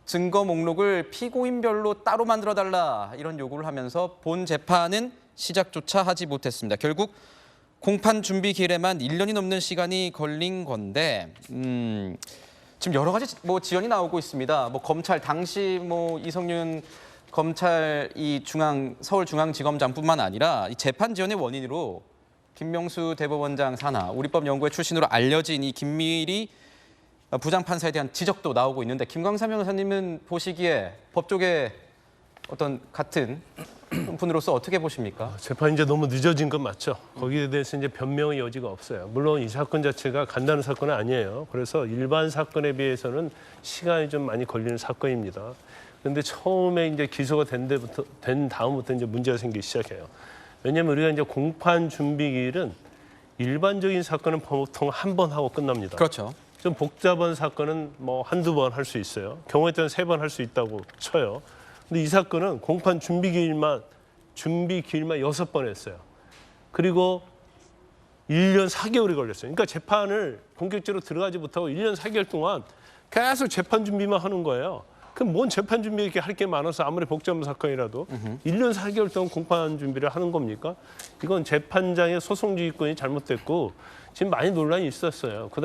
증거 목록을 피고인별로 따로 만들어달라 이런 요구를 하면서 본 재판은 시작조차 하지 못했습니다. 결국 공판 준비 기일에만 1년이 넘는 시간이 걸린 건데 지금 여러 가지 지연이 나오고 있습니다. 검찰 당시 이성윤 검찰 이 서울중앙지검장뿐만 아니라 이 재판 지연의 원인으로 김명수 대법원장 산하 우리법연구회 출신으로 알려진 이 김미리 부장판사에 대한 지적도 나오고 있는데 김광삼 변호사님은 보시기에 법조계 어떤 같은 분으로서 어떻게 보십니까? 재판이 이제 너무 늦어진 건 맞죠. 거기에 대해서 이제 변명의 여지가 없어요. 물론 이 사건 자체가 간단한 사건은 아니에요. 그래서 일반 사건에 비해서는 시간이 좀 많이 걸리는 사건입니다. 그런데 처음에 이제 기소가 된 다음부터 이제 문제가 생기기 시작해요. 왜냐하면 우리가 이제 공판 준비기일은 일반적인 사건은 보통 한 번 하고 끝납니다. 그렇죠. 좀 복잡한 사건은 한두 번 할 수 있어요. 경우에 따라 3번 할 수 있다고 쳐요. 근데 이 사건은 공판 준비 기일만 6번 했어요. 그리고 1년 4개월이 걸렸어요. 그러니까 재판을 본격적으로 들어가지 못하고 1년 4개월 동안 계속 재판 준비만 하는 거예요. 그럼 뭔 재판 준비 이렇게 할 게 많아서 아무리 복잡한 사건이라도 1년 4개월 동안 공판 준비를 하는 겁니까? 이건 재판장의 소송지휘권이 잘못됐고 지금 많이 논란이 있었어요. 그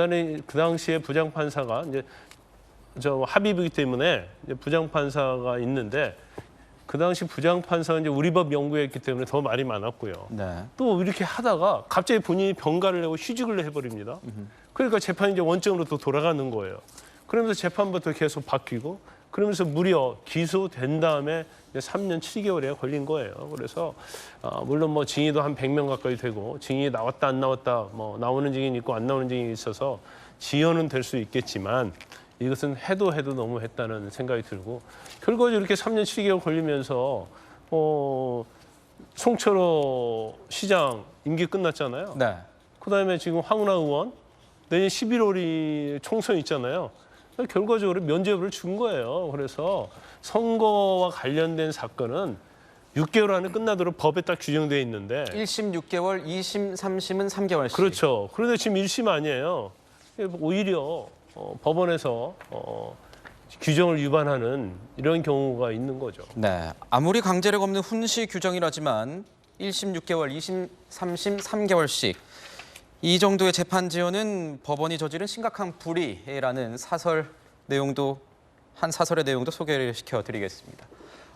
당시에 부장판사가 이제 합의부이기 때문에 이제 부장판사가 있는데 그 당시 부장판사가 이제 우리법 연구했기 때문에 더 말이 많았고요. 네. 또 이렇게 하다가 갑자기 본인이 병가를 내고 휴직을 해버립니다. 그러니까 재판이 이제 원점으로 또 돌아가는 거예요. 그러면서 재판부터 계속 바뀌고 그러면서 무려 기소된 다음에 3년 7개월에 걸린 거예요. 그래서 물론 징의도 한 100명 가까이 되고 징의 나왔다 안 나왔다 나오는 징의는 있고 안 나오는 징의는 있어서 지연은 될 수 있겠지만 이것은 해도 너무 했다는 생각이 들고 결과적으로 이렇게 3년 7개월 걸리면서 송철호 시장 임기 끝났잖아요. 네. 그다음에 지금 황운하 의원 내년 11월이 총선 있잖아요. 결과적으로 면죄부를 준 거예요. 그래서 선거와 관련된 사건은 6개월 안에 끝나도록 법에 딱 규정되어 있는데 1심 6개월, 2심, 3심은 3개월씩. 그렇죠. 그런데 지금 1심 아니에요. 오히려 법원에서 규정을 위반하는 이런 경우가 있는 거죠. 네, 아무리 강제력 없는 훈시 규정이라지만 1심 6개월, 2심, 3심 3개월씩 이 정도의 재판 지연은 법원이 저지른 심각한 불의라는 사설의 내용도 소개를 시켜드리겠습니다.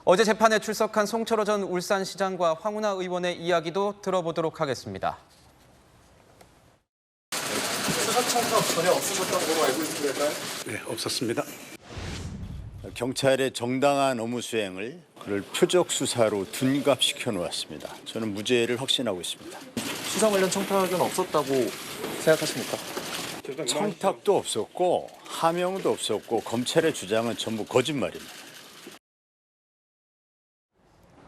어제 재판에 출석한 송철호 전 울산시장과 황운하 의원의 이야기도 들어보도록 하겠습니다. 수사 청탁 전혀 없으셨다고 알고 있을까요? 네, 없었습니다. 경찰의 정당한 업무 수행을 그를 표적 수사로 둔갑시켜 놓았습니다. 저는 무죄를 확신하고 있습니다. 수사 관련 청탁은 없었다고 생각하십니까? 청탁도 없었고 하명도 없었고 검찰의 주장은 전부 거짓말입니다.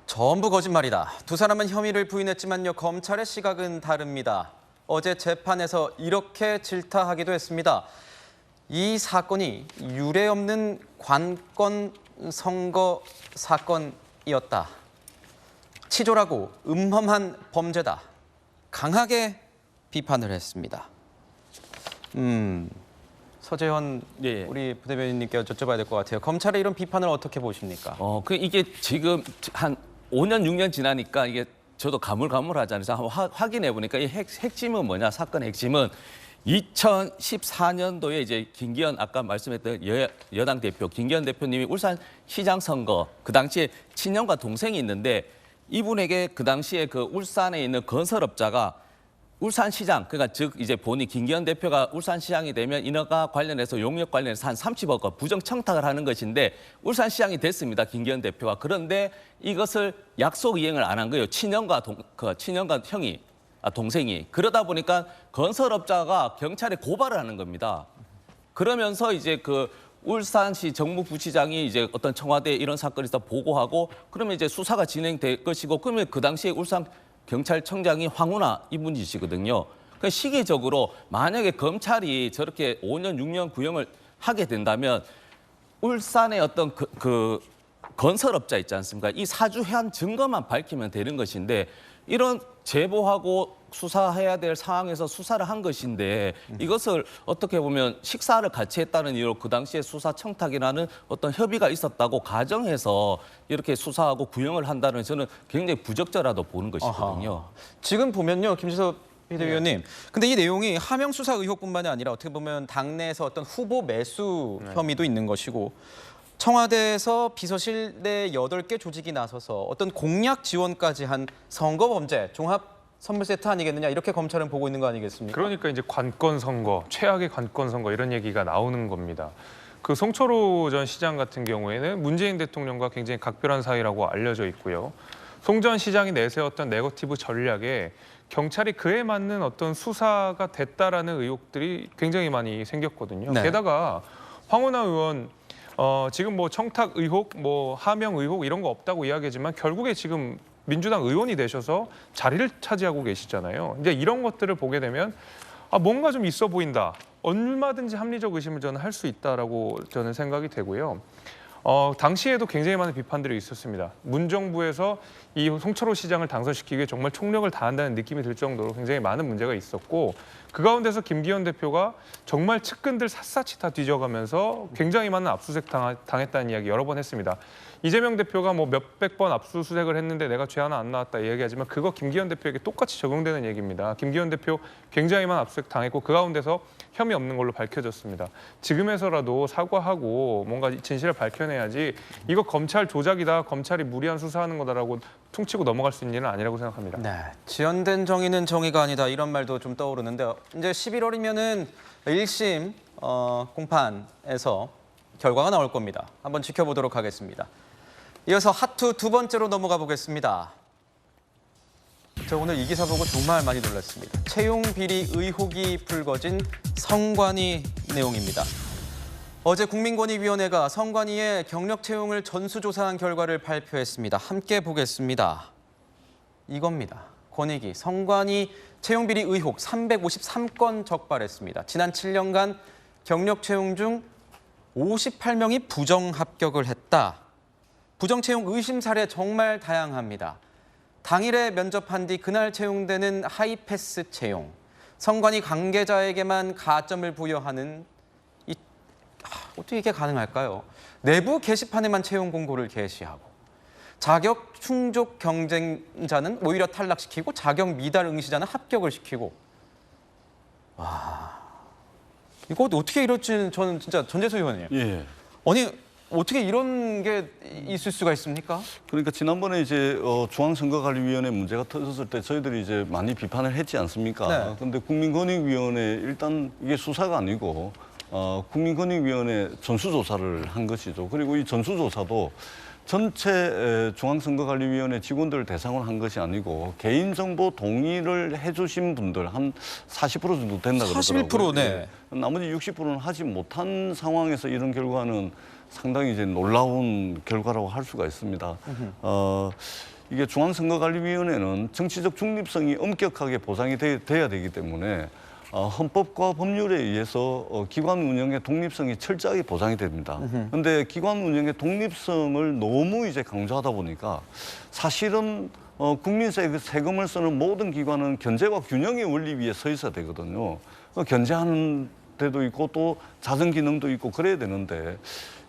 전부 거짓말이다. 두 사람은 혐의를 부인했지만요. 검찰의 시각은 다릅니다. 어제 재판에서 이렇게 질타하기도 했습니다. 이 사건이 유례 없는 관건 선거 사건이었다. 치졸하고 음험한 범죄다. 강하게 비판을 했습니다. 서재현 우리 부대변인님께 여쭤봐야 될 것 같아요. 검찰의 이런 비판을 어떻게 보십니까? 이게 지금 한 5년, 6년 지나니까 이게 저도 가물가물하지 않아서 한번 확인해 보니까 이 핵심은 뭐냐? 사건의 핵심은 2014년도에 이제 김기현 아까 말씀했던 여당 대표 김기현 대표님이 울산시장 선거 그 당시에 친형과 동생이 있는데 이분에게 그 당시에 그 울산에 있는 건설업자가 울산시장 그러니까 즉 이제 본인 김기현 대표가 울산시장이 되면 인허가 관련해서 용역 관련해서 한 30억 원 부정 청탁을 하는 것인데 울산시장이 됐습니다. 김기현 대표가. 그런데 이것을 약속 이행을 안 한 거예요. 친형과 형이 동생이. 그러다 보니까 건설업자가 경찰에 고발을 하는 겁니다. 그러면서 이제 그 울산시 정무부시장이 이제 어떤 청와대에 이런 사건이 있어 보고하고 그러면 이제 수사가 진행될 것이고 그러면 그 당시에 울산 경찰청장이 황운하 이분이시거든요. 그러니까 시기적으로 만약에 검찰이 저렇게 5년, 6년 구형을 하게 된다면 울산의 어떤 그 건설업자 있지 않습니까? 이 사주한 증거만 밝히면 되는 것인데 이런 제보하고 수사해야 될 상황에서 수사를 한 것인데 이것을 어떻게 보면 식사를 같이 했다는 이유로 그 당시에 수사 청탁이라는 어떤 협의가 있었다고 가정해서 이렇게 수사하고 구형을 한다는 저는 굉장히 부적절하다고 보는 것이거든요. 지금 보면요, 김지섭 비대위원님. 근데 이 내용이 하명 수사 의혹뿐만이 아니라 어떻게 보면 당내에서 어떤 후보 매수 혐의도 있는 것이고 청와대에서 비서실 내 8개 조직이 나서서 어떤 공약 지원까지 한 선거 범죄 종합 선물 세트 아니겠느냐 이렇게 검찰은 보고 있는 거 아니겠습니까? 그러니까 이제 관건 선거, 최악의 관건 선거 이런 얘기가 나오는 겁니다. 그 송철호 전 시장 같은 경우에는 문재인 대통령과 굉장히 각별한 사이라고 알려져 있고요. 송 전 시장이 내세웠던 네거티브 전략에 경찰이 그에 맞는 어떤 수사가 됐다라는 의혹들이 굉장히 많이 생겼거든요. 네. 게다가 황운하 의원 지금 뭐 청탁 의혹, 뭐 하명 의혹 이런 거 없다고 이야기하지만 결국에 지금 민주당 의원이 되셔서 자리를 차지하고 계시잖아요. 이제 이런 것들을 보게 되면 뭔가 좀 있어 보인다. 얼마든지 합리적 의심을 저는 할 수 있다라고 저는 생각이 되고요. 당시에도 굉장히 많은 비판들이 있었습니다. 문정부에서 이 송철호 시장을 당선시키기 위해 정말 총력을 다한다는 느낌이 들 정도로 굉장히 많은 문제가 있었고 그 가운데서 김기현 대표가 정말 측근들 샅샅이 다 뒤져가면서 굉장히 많은 압수수색 당했다는 이야기 여러 번 했습니다. 이재명 대표가 뭐 몇백 번 압수수색을 했는데 내가 죄 하나 안 나왔다 이야기하지만 그거 김기현 대표에게 똑같이 적용되는 얘기입니다. 김기현 대표 굉장히 많은 압수수색 당했고 그 가운데서 혐의 없는 걸로 밝혀졌습니다. 지금에서라도 사과하고 뭔가 진실을 밝혀내야지 이거 검찰 조작이다, 검찰이 무리한 수사하는 거다라고 퉁치고 넘어갈 수 있는 일은 아니라고 생각합니다. 네, 지연된 정의는 정의가 아니다 이런 말도 좀 떠오르는데 이제 11월이면은 1심 공판에서 결과가 나올 겁니다. 한번 지켜보도록 하겠습니다. 이어서 핫투 두 번째로 넘어가 보겠습니다. 저 오늘 이 기사 보고 정말 많이 놀랐습니다. 채용 비리 의혹이 불거진 성관이 내용입니다. 어제 국민권익위원회가 성관이의 경력 채용을 전수조사한 결과를 발표했습니다. 함께 보겠습니다. 이겁니다. 권익위 성관이 채용 비리 의혹 353건 적발했습니다. 지난 7년간 경력 채용 중 58명이 부정 합격을 했다. 부정 채용 의심 사례 정말 다양합니다. 당일에 면접한 뒤 그날 채용되는 하이패스 채용, 성관이 관계자에게만 가점을 부여하는 어떻게 이게 가능할까요? 내부 게시판에만 채용 공고를 게시하고 자격 충족 경쟁자는 오히려 탈락시키고 자격 미달 응시자는 합격을 시키고 이거 어떻게 이럴지 저는 진짜 전재수 의원이에요. 예. 아니 어떻게 이런 게 있을 수가 있습니까? 그러니까 지난번에 이제 중앙선거관리위원회 문제가 터졌을 때 저희들이 이제 많이 비판을 했지 않습니까? 네. 그런데 국민권익위원회 일단 이게 수사가 아니고 국민권익위원회 전수조사를 한 것이죠. 그리고 이 전수조사도 전체 중앙선거관리위원회 직원들 대상으로 한 것이 아니고 개인정보 동의를 해주신 분들 한 40% 정도 된다 그러더라고요. 41%, 네. 나머지 60%는 하지 못한 상황에서 이런 결과는 상당히 이제 놀라운 결과라고 할 수가 있습니다. 이게 중앙선거관리위원회는 정치적 중립성이 엄격하게 보장이 돼야 되기 때문에 헌법과 법률에 의해서 기관 운영의 독립성이 철저하게 보장이 됩니다. 그런데 기관 운영의 독립성을 너무 이제 강조하다 보니까 사실은 국민 세금을 쓰는 모든 기관은 견제와 균형의 원리 위에 서 있어야 되거든요. 견제하는 데도 있고 또 자정 기능도 있고 그래야 되는데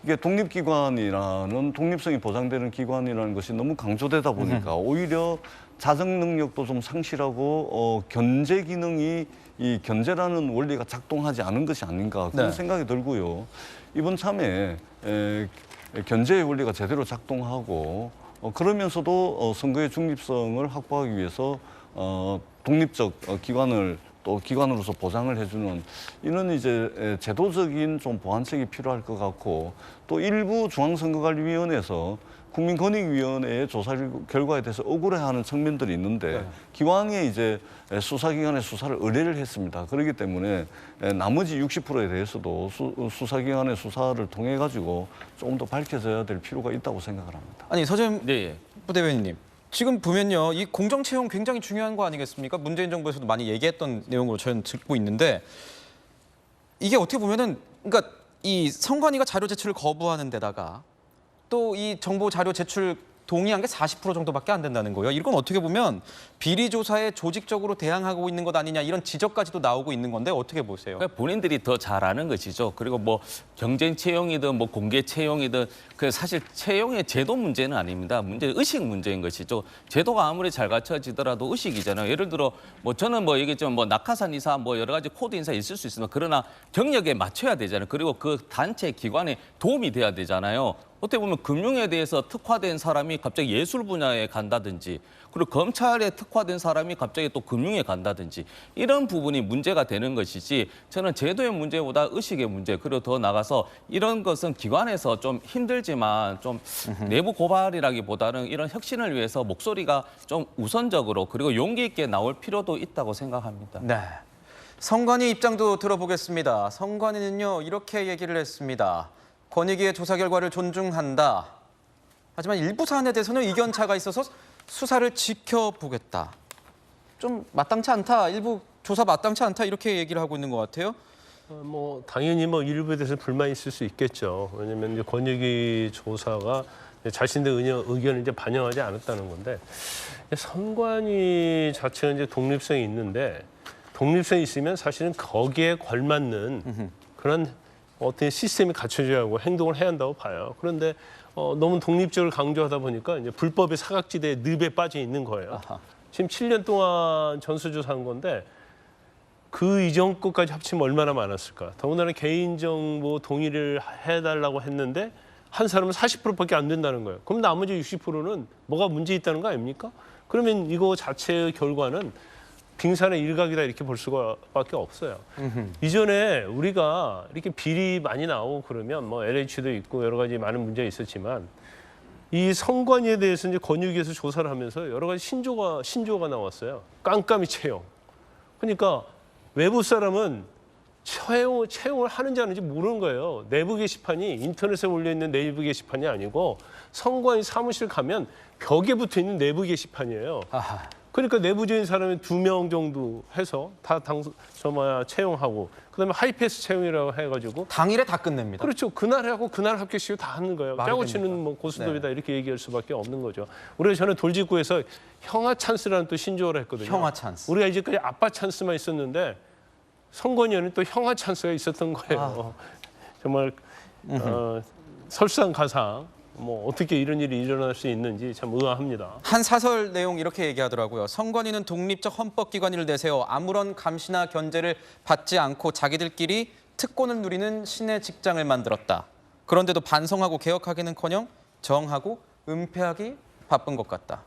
이게 독립기관이라는 독립성이 보장되는 기관이라는 것이 너무 강조되다 보니까 오히려 자정 능력도 좀 상실하고 견제 기능이 이 견제라는 원리가 작동하지 않은 것이 아닌가 그런 네. 생각이 들고요. 이번 참에 견제의 원리가 제대로 작동하고 그러면서도 선거의 중립성을 확보하기 위해서 독립적 기관을 또 기관으로서 보장을 해주는 이런 이제 제도적인 좀 보완책이 필요할 것 같고 또 일부 중앙선거관리위원회에서 국민권익위원회의 조사 결과에 대해서 억울해하는 측면들이 있는데 기왕에 이제 수사기관의 수사를 의뢰를 했습니다. 그렇기 때문에 나머지 60%에 대해서도 수사기관의 수사를 통해 가지고 조금 더 밝혀져야 될 필요가 있다고 생각을 합니다. 아니 서재현 부대변인님. 지금 보면요, 이 공정 채용 굉장히 중요한 거 아니겠습니까? 문재인 정부에서도 많이 얘기했던 내용으로 저는 듣고 있는데 이게 어떻게 보면은 그러니까 이 선관위가 자료 제출을 거부하는 데다가 또 이 정보 자료 제출 동의한 게 40% 정도밖에 안 된다는 거예요. 이건 어떻게 보면 비리 조사에 조직적으로 대항하고 있는 것 아니냐 이런 지적까지도 나오고 있는 건데 어떻게 보세요? 그러니까 본인들이 더 잘 아는 것이죠. 그리고 뭐 경쟁 채용이든 뭐 공개 채용이든 그 사실 채용의 제도 문제는 아닙니다. 문제 의식 문제인 것이죠. 제도가 아무리 잘 갖춰지더라도 의식이잖아요. 예를 들어 뭐 저는 뭐 얘기했지만 뭐 낙하산 이사 뭐 여러 가지 코드 인사 있을 수 있으면 그러나 경력에 맞춰야 되잖아요. 그리고 그 단체 기관에 도움이 돼야 되잖아요. 어떻게 보면 금융에 대해서 특화된 사람이 갑자기 예술 분야에 간다든지 그리고 검찰에 특화된 사람이 갑자기 또 금융에 간다든지 이런 부분이 문제가 되는 것이지 저는 제도의 문제보다 의식의 문제 그리고 더 나가서 이런 것은 기관에서 좀 힘들지만 좀 내부 고발이라기보다는 이런 혁신을 위해서 목소리가 좀 우선적으로 그리고 용기 있게 나올 필요도 있다고 생각합니다. 네. 선관위 입장도 들어보겠습니다. 선관위는요 이렇게 얘기를 했습니다. 권익위의 조사 결과를 존중한다. 하지만 일부 사안에 대해서는 의견차가 있어서 수사를 지켜보겠다. 좀 마땅치 않다. 일부 조사 마땅치 않다. 이렇게 얘기를 하고 있는 것 같아요. 뭐 당연히 뭐 일부에 대해서 불만이 있을 수 있겠죠. 왜냐하면 이제 권익위 조사가 자신들의 의견을 이제 반영하지 않았다는 건데 선관위 자체가 이제 독립성이 있는데 독립성이 있으면 사실은 거기에 걸맞는 그런 어떤 시스템이 갖춰져야 하고 행동을 해야 한다고 봐요. 그런데 너무 독립적으로 강조하다 보니까 이제 불법의 사각지대에 늪에 빠져 있는 거예요. 지금 7년 동안 전수조사한 건데 그 이전 것까지 합치면 얼마나 많았을까. 더군다나 개인정보 동의를 해달라고 했는데 한 사람은 40%밖에 안 된다는 거예요. 그럼 나머지 60%는 뭐가 문제 있다는 거 아닙니까? 그러면 이거 자체의 결과는 빙산의 일각이다 이렇게 볼 수밖에 없어요. 이전에 우리가 이렇게 비리 많이 나오고 그러면 뭐 LH도 있고 여러 가지 많은 문제가 있었지만 이 선관위에 대해서 이제 권익위에서 조사를 하면서 여러 가지 신조어가 나왔어요. 깜깜이 채용. 그러니까 외부 사람은 채용을 하는지 안 하는지 모르는 거예요. 내부 게시판이 인터넷에 올려있는 내부 게시판이 아니고 선관위 사무실 가면 벽에 붙어있는 내부 게시판이에요. 그러니까 내부적인 사람이 2명 정도 해서 다 채용하고 그다음에 하이패스 채용이라고 해가지고 당일에 다 끝냅니다. 그렇죠. 그날 하고 그날 합격시키고 다 하는 거예요. 짜고 치는 뭐 고스톱이다 이렇게 얘기할 수밖에 없는 거죠. 우리가 저는 돌직구에서 형아 찬스라는 또 신조어를 했거든요. 형아 찬스. 우리가 이제까지 아빠 찬스만 있었는데 선관위에는 또 형아 찬스가 있었던 거예요. 정말 설상가상. 뭐 어떻게 이런 일이 일어날 수 있는지 참 의아합니다. 한 사설 내용 이렇게 얘기하더라고요. 선관위는 독립적 헌법기관을 내세워 아무런 감시나 견제를 받지 않고 자기들끼리 특권을 누리는 신의 직장을 만들었다. 그런데도 반성하고 개혁하기는커녕 정하고 은폐하기 바쁜 것 같다.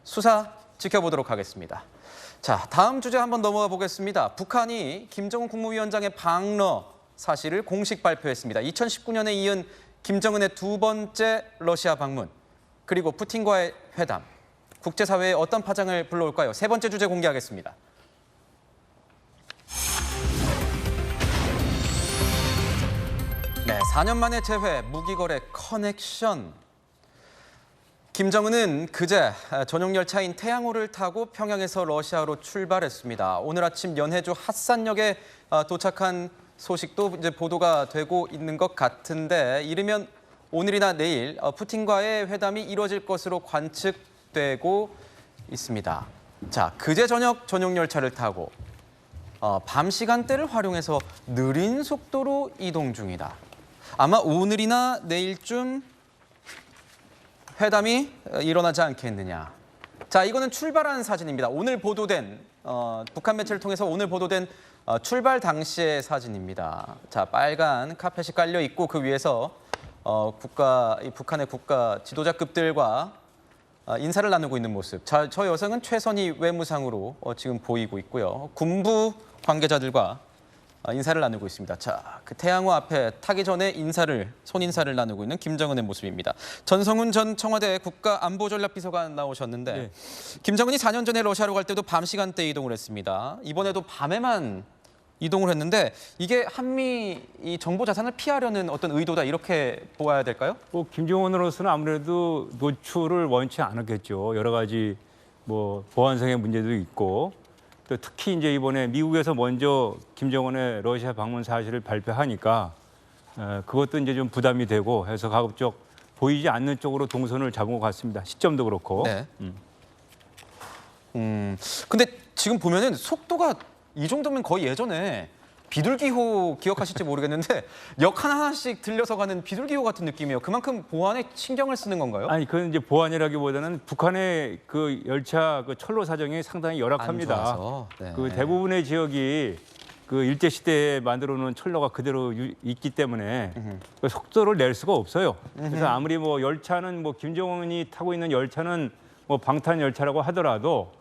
수사 지켜보도록 하겠습니다. 자, 다음 주제 한번 넘어가 보겠습니다. 북한이 김정은 국무위원장의 방러 사실을 공식 발표했습니다. 2019년에 이은 김정은의 두 번째 러시아 방문, 그리고 푸틴과의 회담, 국제사회에 어떤 파장을 불러올까요? 세 번째 주제 공개하겠습니다. 네, 4년 만에 재회, 무기거래 커넥션. 김정은은 그제 전용 열차인 태양호를 타고 평양에서 러시아로 출발했습니다. 오늘 아침 연해주 핫산역에 도착한 소식도 이제 보도가 되고 있는 것 같은데, 이르면 오늘이나 내일 푸틴과의 회담이 이뤄질 것으로 관측되고 있습니다. 자, 그제 저녁 전용 열차를 타고 밤 시간대를 활용해서 느린 속도로 이동 중이다. 아마 오늘이나 내일쯤 회담이 일어나지 않겠느냐. 자, 이거는 출발한 사진입니다. 오늘 보도된 북한 매체를 통해서 오늘 보도된 출발 당시의 사진입니다. 자, 빨간 카펫이 깔려 있고 그 위에서 북한의 국가 지도자급들과 인사를 나누고 있는 모습. 자, 저 여성은 최선희 외무상으로 지금 보이고 있고요. 군부 관계자들과 인사를 나누고 있습니다. 자, 그 태양호 앞에 타기 전에 손인사를 나누고 있는 김정은의 모습입니다. 전성훈 전 청와대 국가안보전략비서관 나오셨는데, 네. 김정은이 4년 전에 러시아로 갈 때도 밤 시간대에 이동을 했습니다. 이번에도 밤에만 이동을 했는데, 이게 한미 이 정보 자산을 피하려는 어떤 의도다, 이렇게 보아야 될까요? 김정은으로서는 아무래도 노출을 원치 않았겠죠. 여러 가지 보안상의 문제도 있고, 또 특히 이제 이번에 미국에서 먼저 김정은의 러시아 방문 사실을 발표하니까 그것도 이제 좀 부담이 되고 해서 가급적 보이지 않는 쪽으로 동선을 잡은 것 같습니다. 시점도 그렇고. 네. 근데 지금 보면은 속도가 이 정도면 거의 예전에 비둘기호 기억하실지 모르겠는데 역 하나씩 들려서 가는 비둘기호 같은 느낌이에요. 그만큼 보안에 신경을 쓰는 건가요? 아니, 그건 이제 보안이라기보다는 북한의 그 열차 그 철로 사정이 상당히 열악합니다. 네. 그 대부분의 지역이 그 일제 시대에 만들어 놓은 철로가 그대로 있기 때문에 그 속도를 낼 수가 없어요. 그래서 아무리 열차는 김정은이 타고 있는 열차는 방탄 열차라고 하더라도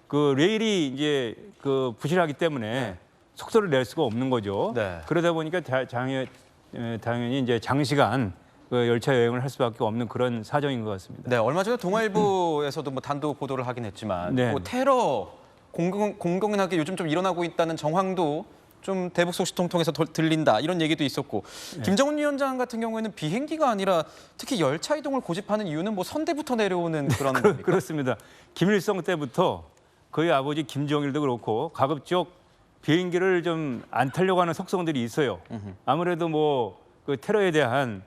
그 레일이 이제 그 부실하기 때문에 속도를 낼 수가 없는 거죠. 네. 그러다 보니까 당연히 이제 장시간 그 열차 여행을 할 수밖에 없는 그런 사정인 것 같습니다. 네, 얼마 전에 동아일보에서도 단독 보도를 하긴 했지만, 네. 테러 공공연하게 요즘 좀 일어나고 있다는 정황도 좀 대북 소식통 통해서 들린다, 이런 얘기도 있었고, 네. 김정은 위원장 같은 경우에는 비행기가 아니라 특히 열차 이동을 고집하는 이유는 선대부터 내려오는 그런 겁니까? 그렇습니다. 김일성 때부터 거의 아버지 김정일도 그렇고 가급적 비행기를 좀 안 타려고 하는 속성들이 있어요. 아무래도 그 테러에 대한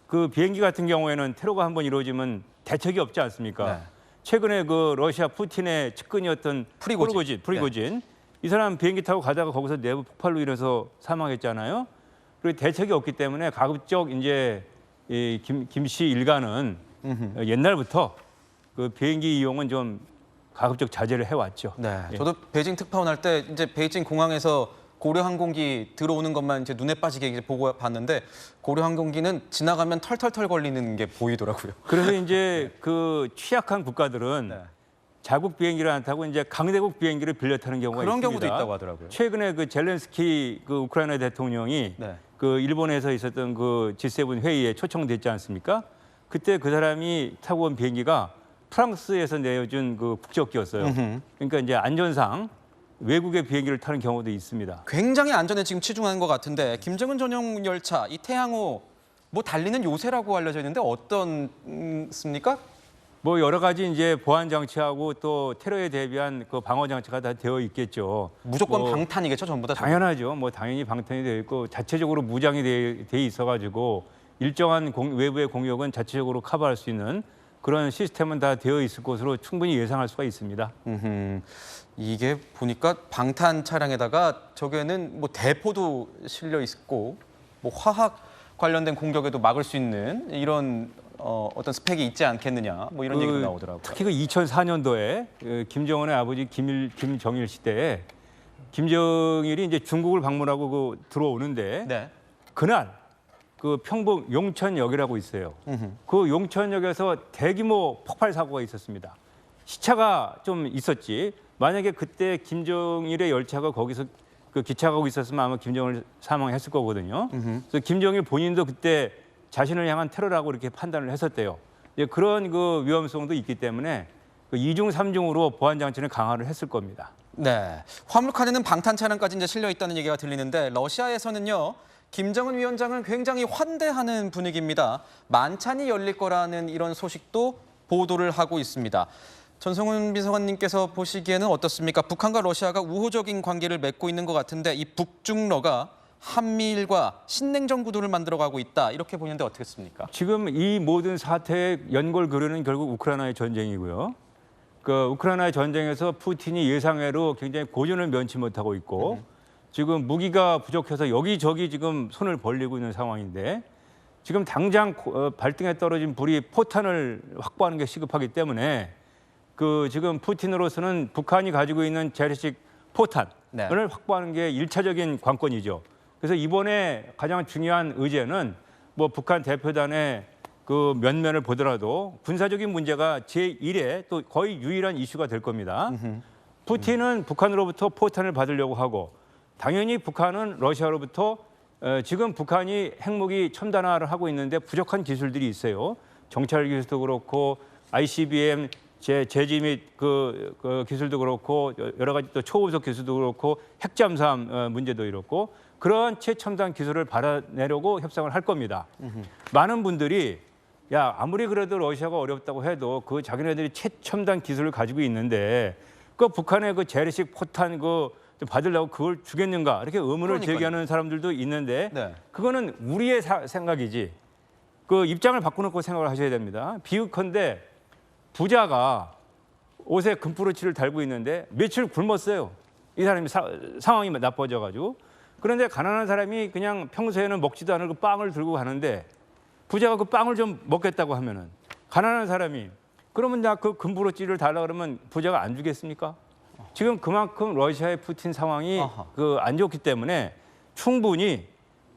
그 비행기 같은 경우에는 테러가 한번 이루어지면 대책이 없지 않습니까? 네. 최근에 그 러시아 푸틴의 측근이었던 프리고진. 이 사람 비행기 타고 가다가 거기서 내부 폭발로 인해서 사망했잖아요. 그리고 대책이 없기 때문에 가급적 이제 이 김씨 일가는 옛날부터 그 비행기 이용은 좀 가급적 자제를 해왔죠. 네, 저도 베이징 특파원 할 때 이제 베이징 공항에서 고려 항공기 들어오는 것만 이제 눈에 빠지게 이제 보고 봤는데, 고려 항공기는 지나가면 털털털 걸리는 게 보이더라고요. 그래서 이제 그 취약한 국가들은 네. 자국 비행기를 안 타고 이제 강대국 비행기를 빌려 타는 경우가 그런 있습니다. 경우도 있다고 하더라고요. 최근에 그 젤렌스키 그 우크라이나 대통령이 네. 그 일본에서 있었던 그 G7 회의에 초청됐지 않습니까? 그때 그 사람이 타고 온 비행기가 프랑스에서 내어준 그 국적기였어요. 그러니까 이제 안전상 외국의 비행기를 타는 경우도 있습니다. 굉장히 안전에 지금 치중한 것 같은데, 김정은 전용 열차 이 태양호 달리는 요새라고 알려져 있는데 어떻습니까? 여러 가지 이제 보안 장치하고 또 테러에 대비한 그 방어 장치가 다 되어 있겠죠. 무조건 방탄이겠죠, 전부 다. 당연하죠. 당연히 방탄이 되어 있고 자체적으로 무장이 돼 있어가지고 일정한 외부의 공격은 자체적으로 커버할 수 있는 그런 시스템은 다 되어 있을 것으로 충분히 예상할 수가 있습니다. 이게 보니까 방탄 차량에다가 저기에는 대포도 실려 있고 화학 관련된 공격에도 막을 수 있는 이런 어떤 스펙이 있지 않겠느냐, 이런 얘기도 나오더라고요. 특히 그 2004년도에 김정은의 아버지 김정일 시대에 김정일이 이제 중국을 방문하고 들어오는데 네. 그날 그 평북 용천역이라고 있어요. 그 용천역에서 대규모 폭발 사고가 있었습니다. 시차가 좀 있었지. 만약에 그때 김정일의 열차가 거기서 그 기차가 가고 있었으면 아마 김정일 사망했을 거거든요. 그래서 김정일 본인도 그때 자신을 향한 테러라고 이렇게 판단을 했었대요. 이제 그런 그 위험성도 있기 때문에 그 2중, 3중으로 보안 장치는 강화를 했을 겁니다. 네, 화물칸에는 방탄 차량까지 이제 실려 있다는 얘기가 들리는데 러시아에서는요. 김정은 위원장을 굉장히 환대하는 분위기입니다. 만찬이 열릴 거라는 이런 소식도 보도를 하고 있습니다. 전성훈 비서관님께서 보시기에는 어떻습니까? 북한과 러시아가 우호적인 관계를 맺고 있는 것 같은데 이 북중러가 한미일과 신냉전 구도를 만들어가고 있다. 이렇게 보는데 어떻겠습니까? 지금 이 모든 사태의 연골고리는 결국 우크라이나의 전쟁이고요. 그 우크라이나의 전쟁에서 푸틴이 예상외로 굉장히 고전을 면치 못하고 있고 지금 무기가 부족해서 여기저기 지금 손을 벌리고 있는 상황인데 지금 당장 발등에 떨어진 불이 포탄을 확보하는 게 시급하기 때문에 그 지금 푸틴으로서는 북한이 가지고 있는 재래식 포탄을 확보하는 게 1차적인 관건이죠. 그래서 이번에 가장 중요한 의제는 뭐 북한 대표단의 그 면면을 보더라도 군사적인 문제가 제1의 또 거의 유일한 이슈가 될 겁니다. 푸틴은 북한으로부터 포탄을 받으려고 하고 당연히 북한은 러시아로부터 지금 북한이 핵무기 첨단화를 하고 있는데 부족한 기술들이 있어요. 정찰 기술도 그렇고 ICBM 제지 및 그 기술도 그렇고 여러 가지 또 초고속 기술도 그렇고 핵잠수함 문제도 이렇고 그런 최첨단 기술을 받아내려고 협상을 할 겁니다. 많은 분들이 야 아무리 그래도 러시아가 어렵다고 해도 그 자기네들이 최첨단 기술을 가지고 있는데 그 북한의 그 재래식 포탄 그 받으려고 그걸 주겠는가 이렇게 의문을 제기하는 사람들도 있는데 그거는 우리의 생각이지 그 입장을 바꿔놓고 생각을 하셔야 됩니다. 비유컨대 부자가 옷에 금프로치를 달고 있는데 며칠 굶었어요. 이 사람이 상황이 나빠져가지고 그런데 가난한 사람이 그냥 평소에는 먹지도 않을 그 빵을 들고 가는데 부자가 그 빵을 좀 먹겠다고 하면은 가난한 사람이 그러면 나 그 금프로치를 달라 그러면 부자가 안 주겠습니까? 지금 그만큼 러시아의 푸틴 상황이 그 안 좋기 때문에 충분히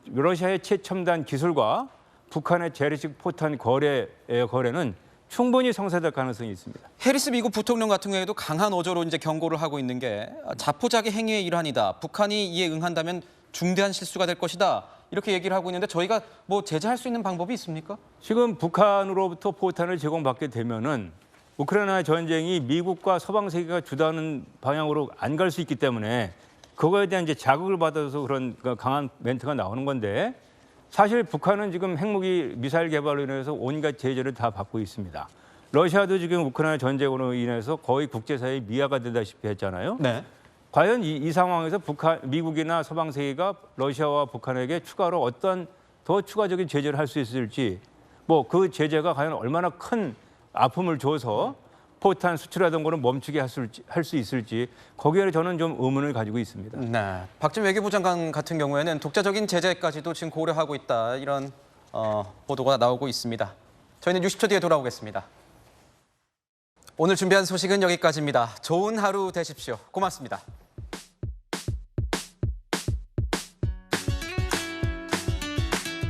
러시아의 최첨단 기술과 북한의 재래식 포탄 거래는 충분히 성사될 가능성이 있습니다. 해리스 미국 부통령 같은 경우에도 강한 어조로 이제 경고를 하고 있는 게 자포자기 행위의 일환이다. 북한이 이에 응한다면 중대한 실수가 될 것이다. 이렇게 얘기를 하고 있는데 저희가 뭐 제재할 수 있는 방법이 있습니까? 지금 북한으로부터 포탄을 제공받게 되면은 우크라이나 전쟁이 미국과 서방 세계가 주도하는 방향으로 안 갈 수 있기 때문에 그거에 대한 이제 자극을 받아서 그런 강한 멘트가 나오는 건데 사실 북한은 지금 핵무기 미사일 개발로 인해서 온갖 제재를 다 받고 있습니다. 러시아도 지금 우크라이나 전쟁으로 인해서 거의 국제사회의 미아가 되다시피 했잖아요. 네. 과연 이 상황에서 미국이나 서방 세계가 러시아와 북한에게 추가로 어떤 더 추가적인 제재를 할 수 있을지 뭐 그 제재가 과연 얼마나 큰 아픔을 줘서 포탄 수출하던 거는 멈추게 할 수 있을지 거기에 저는 좀 의문을 가지고 있습니다. 네, 박진 외교부 장관 같은 경우에는 독자적인 제재까지도 지금 고려하고 있다 이런 보도가 나오고 있습니다. 저희는 60초 뒤에 돌아오겠습니다. 오늘 준비한 소식은 여기까지입니다. 좋은 하루 되십시오. 고맙습니다.